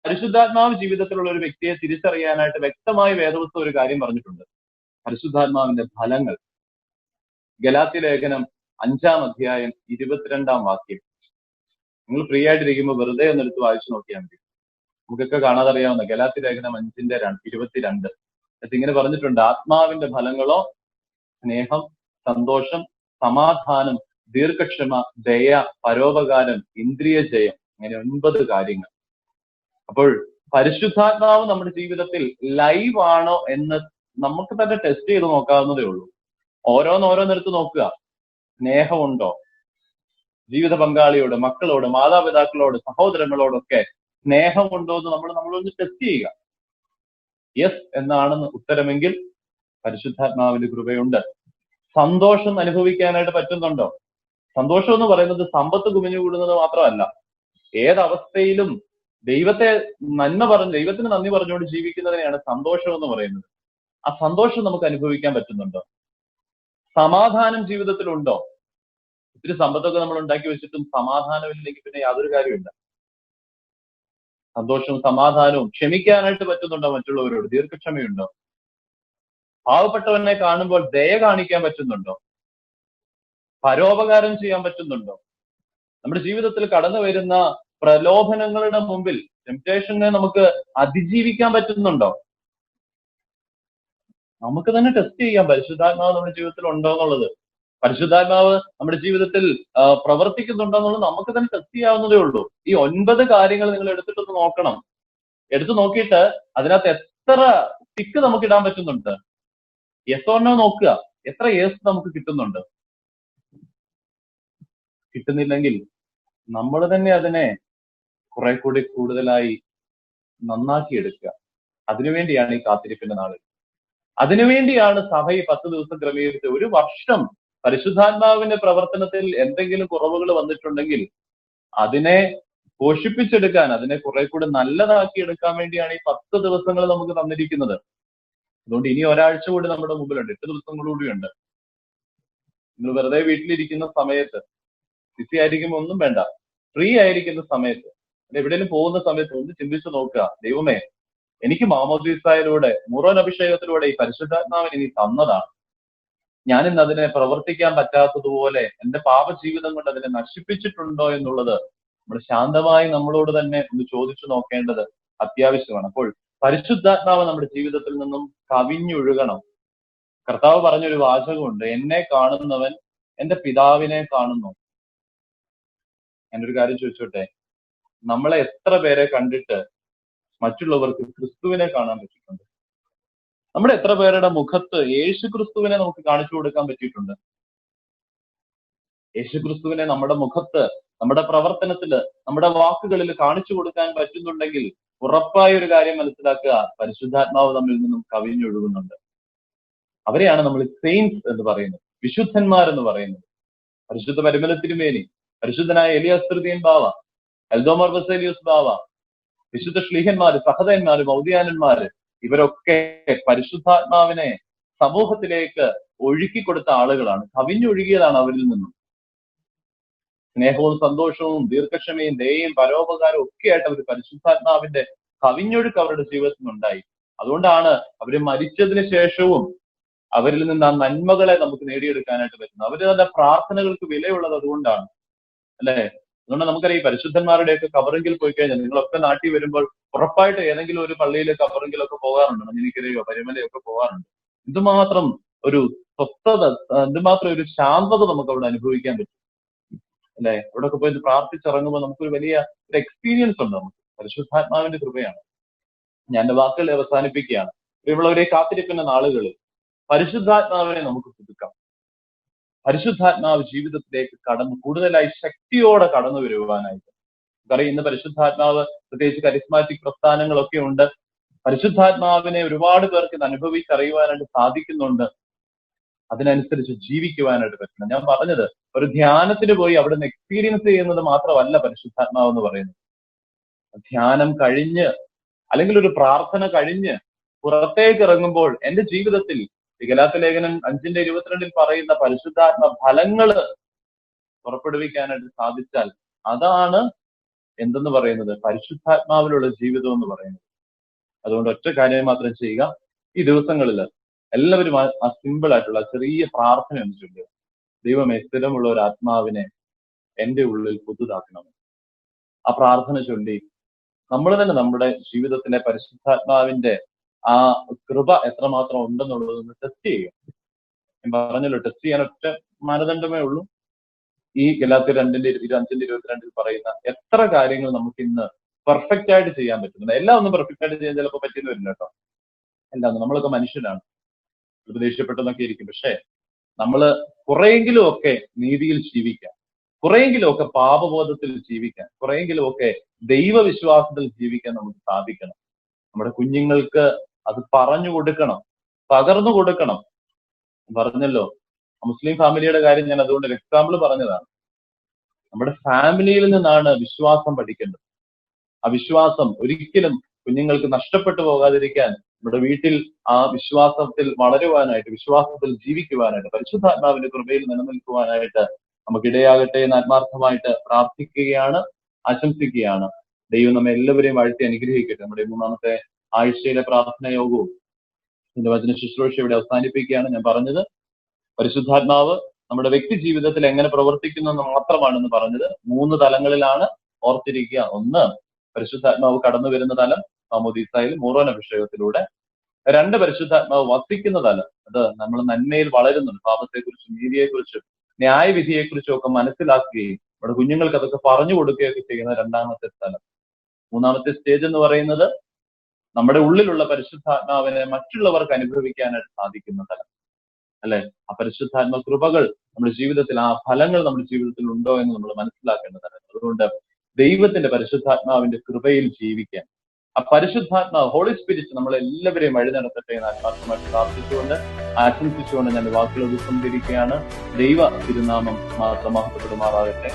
പരിശുദ്ധാത്മാവ് ജീവിതത്തിലുള്ള ഒരു വ്യക്തിയെ തിരിച്ചറിയാനായിട്ട് വ്യക്തമായി വേദപുസ്തകം ഒരു കാര്യം പറഞ്ഞിട്ടുണ്ട്. പരിശുദ്ധാത്മാവിന്റെ ഫലങ്ങൾ. ഗലാത്യ ലേഖനം 5-ാം അധ്യായം 22-ാം വാക്യം. നിങ്ങൾ ഫ്രീ ആയിട്ടിരിക്കുമ്പോൾ വെറുതെ ഒന്നെടുത്ത് വായിച്ചു നോക്കിയാൽ മതി. നമുക്കൊക്കെ കാണാതെ അറിയാവുന്ന ഗലാത്യ ലേഖനം 5-ന്റെ 22. ഇങ്ങനെ പറഞ്ഞിട്ടുണ്ട്: ആത്മാവിന്റെ ഫലങ്ങളോ സ്നേഹം, സന്തോഷം, സമാധാനം, ദീർഘക്ഷമ, ദയ, പരോപകാരം, ഇന്ദ്രിയ ജയം. അങ്ങനെ 9 കാര്യങ്ങൾ. അപ്പോൾ പരിശുദ്ധാത്മാവ് നമ്മുടെ ജീവിതത്തിൽ ലൈവ് ആണോ എന്ന് നമുക്ക് തന്നെ ടെസ്റ്റ് ചെയ്ത് നോക്കാവുന്നതേ ഉള്ളൂ. ഓരോന്നെടുത്ത് നോക്കുക. സ്നേഹമുണ്ടോ? ജീവിത പങ്കാളിയോട്, മക്കളോട്, മാതാപിതാക്കളോട്, സഹോദരങ്ങളോടൊക്കെ സ്നേഹമുണ്ടോ എന്ന് നമ്മളൊന്ന് ടെസ്റ്റ് ചെയ്യുക. യെസ് എന്നാണെന്ന് ഉത്തരമെങ്കിൽ പരിശുദ്ധാത്മാവിന്റെ കൃപയുണ്ട്. സന്തോഷം അനുഭവിക്കാനായിട്ട് പറ്റുന്നുണ്ടോ? സന്തോഷം എന്ന് പറയുന്നത് സമ്പത്ത് കുമിഞ്ഞുകൂടുന്നത് മാത്രമല്ല. ഏതവസ്ഥയിലും ദൈവത്തിന് നന്ദി പറഞ്ഞുകൊണ്ട് ജീവിക്കുന്നതിനെയാണ് സന്തോഷം എന്ന് പറയുന്നത്. ആ സന്തോഷം നമുക്ക് അനുഭവിക്കാൻ പറ്റുന്നുണ്ടോ? സമാധാനം ജീവിതത്തിലുണ്ടോ? ഒത്തിരി സമ്പത്തൊക്കെ നമ്മൾ ഉണ്ടാക്കി വെച്ചിട്ടും സമാധാനമില്ലെങ്കിൽ പിന്നെ യാതൊരു കാര്യമില്ല. സന്തോഷവും സമാധാനവും ക്ഷമിക്കാനായിട്ട് പറ്റുന്നുണ്ടോ? മറ്റുള്ളവരോട് ദീർഘക്ഷമയുണ്ടോ? പാവപ്പെട്ടവനെ കാണുമ്പോൾ ദയ കാണിക്കാൻ പറ്റുന്നുണ്ടോ? പരോപകാരം ചെയ്യാൻ പറ്റുന്നുണ്ടോ? നമ്മുടെ ജീവിതത്തിൽ കടന്നു വരുന്ന പ്രലോഭനങ്ങളുടെ മുമ്പിൽ, ടെംപ്റ്റേഷനെ നമുക്ക് അതിജീവിക്കാൻ പറ്റുന്നുണ്ടോ? നമുക്ക് തന്നെ ടെസ്റ്റ് ചെയ്യാം പരിശുദ്ധാത്മാവ് നമ്മുടെ ജീവിതത്തിൽ ഉണ്ടോ എന്നുള്ളത്. പരിശുദ്ധാത്മാവ് നമ്മുടെ ജീവിതത്തിൽ പ്രവർത്തിക്കുന്നുണ്ടോ എന്നുള്ളത് നമുക്ക് തന്നെ ടെസ്റ്റ് ചെയ്യാവുന്നതേ ഉള്ളൂ. ഈ 9 കാര്യങ്ങൾ നിങ്ങൾ എടുത്തിട്ടൊന്ന് നോക്കണം. എടുത്തു നോക്കിയിട്ട് അതിനകത്ത് എത്ര ടിക്ക് നമുക്ക് ഇടാൻ പറ്റുന്നുണ്ട്? യെസ് ഓർ നോ നോക്കുക. എത്ര യെസ് നമുക്ക് കിട്ടുന്നുണ്ട്? കിട്ടുന്നില്ലെങ്കിൽ നമ്മൾ തന്നെ അതിനെ കുറെ കൂടി കൂടുതലായി നന്നാക്കി എടുക്കുക. അതിനുവേണ്ടിയാണ് ഈ കാത്തിരിപ്പിന്റെ നാളുകൾ. അതിനുവേണ്ടിയാണ് സഭ ഈ 10 ദിവസം ക്രമീകരിച്ച് 1 വർഷം പരിശുദ്ധാത്മാവിന്റെ പ്രവർത്തനത്തിൽ എന്തെങ്കിലും കുറവുകൾ വന്നിട്ടുണ്ടെങ്കിൽ അതിനെ പോഷിപ്പിച്ചെടുക്കാൻ, അതിനെ കുറെ കൂടി നല്ലതാക്കി എടുക്കാൻ വേണ്ടിയാണ് ഈ 10 ദിവസങ്ങൾ നമുക്ക് തന്നിരിക്കുന്നത്. അതുകൊണ്ട് ഇനി ഒരാഴ്ച കൂടി നമ്മുടെ മുമ്പിലുണ്ട്. 8 ദിവസങ്ങളൂടിയുണ്ട്. നിങ്ങൾ വെറുതെ വീട്ടിലിരിക്കുന്ന സമയത്ത്, ബിസി ആയിരിക്കുമ്പോൾ ഒന്നും വേണ്ട, ഫ്രീ ആയിരിക്കുന്ന സമയത്ത്, എവിടെയെങ്കിലും പോകുന്ന സമയത്ത് ഒന്ന് ചിന്തിച്ചു നോക്കുക. ദൈവമേ, എനിക്ക് മാമോദീസായിലൂടെ, മുറോൻ അഭിഷേകത്തിലൂടെ ഈ പരിശുദ്ധാത്മാവിനെ നീ തന്നതാണ്. ഞാൻ ഇന്ന് അതിനെ പ്രവർത്തിക്കാൻ പറ്റാത്തതുപോലെ എന്റെ പാപജീവിതം കൊണ്ട് അതിനെ നശിപ്പിച്ചിട്ടുണ്ടോ എന്നുള്ളത് നമ്മൾ ശാന്തമായി നമ്മളോട് തന്നെ ഒന്ന് ചോദിച്ചു നോക്കേണ്ടത് അത്യാവശ്യമാണ്. അപ്പോൾ പരിശുദ്ധാത്മാവ് നമ്മുടെ ജീവിതത്തിൽ നിന്നും കവിഞ്ഞൊഴുകണം. കർത്താവ് പറഞ്ഞൊരു വാചകമുണ്ട്: എന്നെ കാണുന്നവൻ എന്റെ പിതാവിനെ കാണുന്നു. ഞാനൊരു കാര്യം ചോദിച്ചോട്ടെ, നമ്മളെ എത്ര പേരെ കണ്ടിട്ട് മറ്റുള്ളവർക്ക് ക്രിസ്തുവിനെ കാണാൻ പറ്റിയിട്ടുണ്ട്? നമ്മുടെ എത്ര പേരുടെ മുഖത്ത് യേശു ക്രിസ്തുവിനെ നമുക്ക് കാണിച്ചു കൊടുക്കാൻ പറ്റിയിട്ടുണ്ട്? യേശു ക്രിസ്തുവിനെ നമ്മുടെ മുഖത്ത്, നമ്മുടെ പ്രവർത്തനത്തില്, നമ്മുടെ വാക്കുകളിൽ കാണിച്ചു കൊടുക്കാൻ പറ്റുന്നുണ്ടെങ്കിൽ ഉറപ്പായ ഒരു കാര്യം മനസ്സിലാക്കുക: പരിശുദ്ധാത്മാവ് നമ്മിൽ നിന്നും കവിഞ്ഞൊഴുകുന്നുണ്ട്. അവരെയാണ് നമ്മൾ സെയിൻസ് എന്ന് പറയുന്നത്, വിശുദ്ധന്മാർ എന്ന് പറയുന്നത്. പരിശുദ്ധ പരിമല തിരുമേനി, പരിശുദ്ധനായ എലിയാസ്തൃതീൻ ബാവ, എൽദോമർ ബസേലിയോസ് ബാവ, വിശുദ്ധ ശ്ലീഹന്മാര്, സഹദയന്മാര്, മൗദിയാനന്മാര്, ഇവരൊക്കെ പരിശുദ്ധാത്മാവിനെ സമൂഹത്തിലേക്ക് ഒഴുക്കിക്കൊടുത്ത ആളുകളാണ്. കവിഞ്ഞൊഴുകിയതാണ് അവരിൽ നിന്നും. സ്നേഹവും സന്തോഷവും ദീർഘക്ഷമയും ദയയും പരോപകാരവും ഒക്കെ ആയിട്ട് അവർ പരിശുദ്ധാത്മാവിന്റെ കവിഞ്ഞൊഴുക്ക് അവരുടെ ജീവിതത്തിൽ ഉണ്ടായി. അതുകൊണ്ടാണ് അവര് മരിച്ചതിന് ശേഷവും അവരിൽ നിന്ന് ആ നന്മകളെ നമുക്ക് നേടിയെടുക്കാനായിട്ട് പറ്റുന്നത്. അവരുടെ പ്രാർത്ഥനകൾക്ക് വിലയുള്ളത് അതുകൊണ്ടാണ്, അല്ലെ? അതുകൊണ്ട് നമുക്കറിയാം, ഈ പരിശുദ്ധന്മാരുടെയൊക്കെ കബറിങ്കിൽ പോയി കഴിഞ്ഞാൽ, നിങ്ങളൊക്കെ നാട്ടിൽ വരുമ്പോൾ ഉറപ്പായിട്ട് ഏതെങ്കിലും ഒരു പള്ളിയിൽ കബറിങ്കിലൊക്കെ പോകാറുണ്ട്, മഞ്ഞിനിക്കരയോ പരിമലയോ ഒക്കെ പോകാറുണ്ട്. എന്തുമാത്രം ഒരു സ്വസ്ഥത, എന്തുമാത്രം ഒരു ശാന്തത നമുക്ക് അവിടെ അനുഭവിക്കാൻ പറ്റും, അല്ലെ? അവിടെയൊക്കെ പോയി പ്രാർത്ഥിച്ചിറങ്ങുമ്പോൾ നമുക്കൊരു വലിയ ഒരു എക്സ്പീരിയൻസ് ഉണ്ട്. നമുക്ക് പരിശുദ്ധാത്മാവിന്റെ കൃപയാണ്. ഞാൻ എന്റെ വാക്കുകൾ അവസാനിപ്പിക്കുകയാണ്. ഇവളൊരേ കാത്തിരിക്കുന്ന നാളുകളിൽ പരിശുദ്ധാത്മാവിനെ നമുക്ക് പുതുക്കാം. പരിശുദ്ധാത്മാവ് ജീവിതത്തിലേക്ക് കൂടുതലായി ശക്തിയോടെ കടന്നു വരുവാനായിട്ട്. നമുക്കറിയാം, ഇന്ന് പരിശുദ്ധാത്മാവ് പ്രത്യേകിച്ച് കരിസ്മാറ്റിക് പ്രസ്ഥാനങ്ങളൊക്കെ ഉണ്ട്. പരിശുദ്ധാത്മാവിനെ ഒരുപാട് പേർക്ക് ഇത് അനുഭവിച്ചറിയുവാനായിട്ട് സാധിക്കുന്നുണ്ട്. അതിനനുസരിച്ച് ജീവിക്കുവാനായിട്ട് പറ്റണം. ഞാൻ പറഞ്ഞത്, ഒരു ധ്യാനത്തിന് പോയി അവിടെ നിന്ന് എക്സ്പീരിയൻസ് ചെയ്യുന്നത് മാത്രമല്ല പരിശുദ്ധാത്മാവ് എന്ന് പറയുന്നത്. ധ്യാനം കഴിഞ്ഞ് അല്ലെങ്കിൽ ഒരു പ്രാർത്ഥന കഴിഞ്ഞ് പുറത്തേക്ക് ഇറങ്ങുമ്പോൾ എന്റെ ജീവിതത്തിൽ ഈ ഗലാത്യ ലേഖനം 5:22 പറയുന്ന പരിശുദ്ധാത്മ ഫലങ്ങള് പുറപ്പെടുവിക്കാനായിട്ട് സാധിച്ചാൽ അതാണ് എന്തെന്ന് പറയുന്നത്, പരിശുദ്ധാത്മാവിലുള്ള ജീവിതം എന്ന് പറയുന്നത്. അതുകൊണ്ട് ഒറ്റ കാര്യം മാത്രം ചെയ്യുക. ഈ ദിവസങ്ങളിൽ എല്ലാവരും ആ സിമ്പിൾ ആയിട്ടുള്ള ചെറിയ പ്രാർത്ഥന ഒന്ന് ചൊല്ലുക. ദൈവമേ, സ്ഥിരമുള്ള ഒരു ആത്മാവിനെ എന്റെ ഉള്ളിൽ പുതുതാക്കണം. ആ പ്രാർത്ഥന ചൊല്ലി നമ്മൾ തന്നെ നമ്മുടെ ജീവിതത്തിലെ പരിശുദ്ധാത്മാവിന്റെ ആ കൃപ എത്രമാത്രം ഉണ്ടെന്നുള്ളതൊന്ന് ടെസ്റ്റ് ചെയ്യുക. ഞാൻ പറഞ്ഞല്ലോ, ടെസ്റ്റ് ചെയ്യാൻ ഒറ്റ മാനദണ്ഡമേ ഉള്ളൂ. ഈ ഗലാത്യർ 5:22 പറയുന്ന എത്ര കാര്യങ്ങൾ നമുക്ക് ഇന്ന് പെർഫെക്റ്റ് ആയിട്ട് ചെയ്യാൻ പറ്റുന്നുണ്ട്. എല്ലാം ഒന്നും പെർഫെക്റ്റ് ആയിട്ട് ചെയ്യാൻ ചിലപ്പോൾ പറ്റിയെന്ന് വരില്ല കേട്ടോ. എല്ലാം നമ്മളൊക്കെ മനുഷ്യരാണ്, ദേഷ്യപ്പെട്ടെന്നൊക്കെ ഇരിക്കും. പക്ഷെ നമ്മള് കുറെയെങ്കിലും ഒക്കെ നീതിയിൽ ജീവിക്കാൻ, കുറെയെങ്കിലും ഒക്കെ പാപബോധത്തിൽ ജീവിക്കാൻ, കുറെയെങ്കിലും ഒക്കെ ദൈവവിശ്വാസത്തിൽ ജീവിക്കാൻ നമുക്ക് സാധിക്കണം. നമ്മുടെ കുഞ്ഞുങ്ങൾക്ക് അത് പറഞ്ഞു കൊടുക്കണം, പകർന്നു കൊടുക്കണം. പറഞ്ഞല്ലോ, മുസ്ലിം ഫാമിലിയുടെ കാര്യം ഞാൻ അതുകൊണ്ട് ഒരു എക്സാമ്പിൾ പറഞ്ഞതാണ്. നമ്മുടെ ഫാമിലിയിൽ നിന്നാണ് വിശ്വാസം പഠിക്കേണ്ടത്. ആ വിശ്വാസം ഒരിക്കലും കുഞ്ഞുങ്ങൾക്ക് നഷ്ടപ്പെട്ടു പോകാതിരിക്കാൻ നമ്മുടെ വീട്ടിൽ ആ വിശ്വാസത്തിൽ വളരുവാനായിട്ട്, വിശ്വാസത്തിൽ ജീവിക്കുവാനായിട്ട്, പരിശുദ്ധാത്മാവിന്റെ കൃപയിൽ നിലനിൽക്കുവാനായിട്ട് നമുക്കിടയാകട്ടെ എന്ന് ആത്മാർത്ഥമായിട്ട് പ്രാർത്ഥിക്കുകയാണ്, ആശംസിക്കുകയാണ്. ദൈവം നമ്മെ എല്ലാവരെയും വാഴ്ത്തി അനുഗ്രഹിക്കട്ടെ. നമ്മുടെ 3-ാമത്തെ ആഴ്ചയിലെ പ്രാർത്ഥന യോഗവും ഇതിന്റെ വചന ശുശ്രൂഷ ഇവിടെ അവസാനിപ്പിക്കുകയാണ്. ഞാൻ പറഞ്ഞത് പരിശുദ്ധാത്മാവ് നമ്മുടെ വ്യക്തി ജീവിതത്തിൽ എങ്ങനെ പ്രവർത്തിക്കുന്നു എന്ന് മാത്രമാണെന്ന് പറഞ്ഞത്. 3 തലങ്ങളിലാണ്, ഓർത്തിരിക്കുക. ഒന്ന്, പരിശുദ്ധാത്മാവ് കടന്നു വരുന്ന തലം മാമോദീസായിൽ മൂറോൻ അഭിഷേകത്തിലൂടെ. 2, പരിശുദ്ധാത്മാവ് വസിക്കുന്ന തലം, അത് നമ്മൾ നന്മയിൽ വളരുന്നുണ്ട്, പാപത്തെക്കുറിച്ചും നീതിയെക്കുറിച്ചും ന്യായവിധിയെക്കുറിച്ചും ഒക്കെ മനസ്സിലാക്കുകയും നമ്മുടെ കുഞ്ഞുങ്ങൾക്ക് അതൊക്കെ പറഞ്ഞു കൊടുക്കുകയൊക്കെ ചെയ്യുന്ന 2-ാമത്തെ തലം. 3-ാമത്തെ സ്റ്റേജ് എന്ന് പറയുന്നത് നമ്മുടെ ഉള്ളിലുള്ള പരിശുദ്ധാത്മാവിനെ മറ്റുള്ളവർക്ക് അനുഭവിക്കാനായിട്ട് സാധിക്കുന്ന തലം, അല്ലെ? ആ പരിശുദ്ധാത്മ കൃപകൾ നമ്മുടെ ജീവിതത്തിൽ, ആ ഫലങ്ങൾ നമ്മുടെ ജീവിതത്തിൽ ഉണ്ടോ എന്ന് നമ്മൾ മനസ്സിലാക്കേണ്ടതാണ്. അതുകൊണ്ട് ദൈവത്തിന്റെ പരിശുദ്ധാത്മാവിന്റെ കൃപയിൽ ജീവിക്കാൻ, ആ പരിശുദ്ധാത്മാവ് ഹോളി സ്പിരിറ്റ് നമ്മളെല്ലാവരെയും വഴി നടത്തട്ടെ എന്ന് ആത്മാർത്ഥമായിട്ട് പ്രാർത്ഥിച്ചുകൊണ്ട് ആശംസിച്ചുകൊണ്ട് ഞാൻ വാക്കുകൾ ഉപസംഹരിക്കുകയാണ്. ദൈവ തിരുനാമം മാത്രം മഹത്വപ്പെടുമാറാകട്ടെ.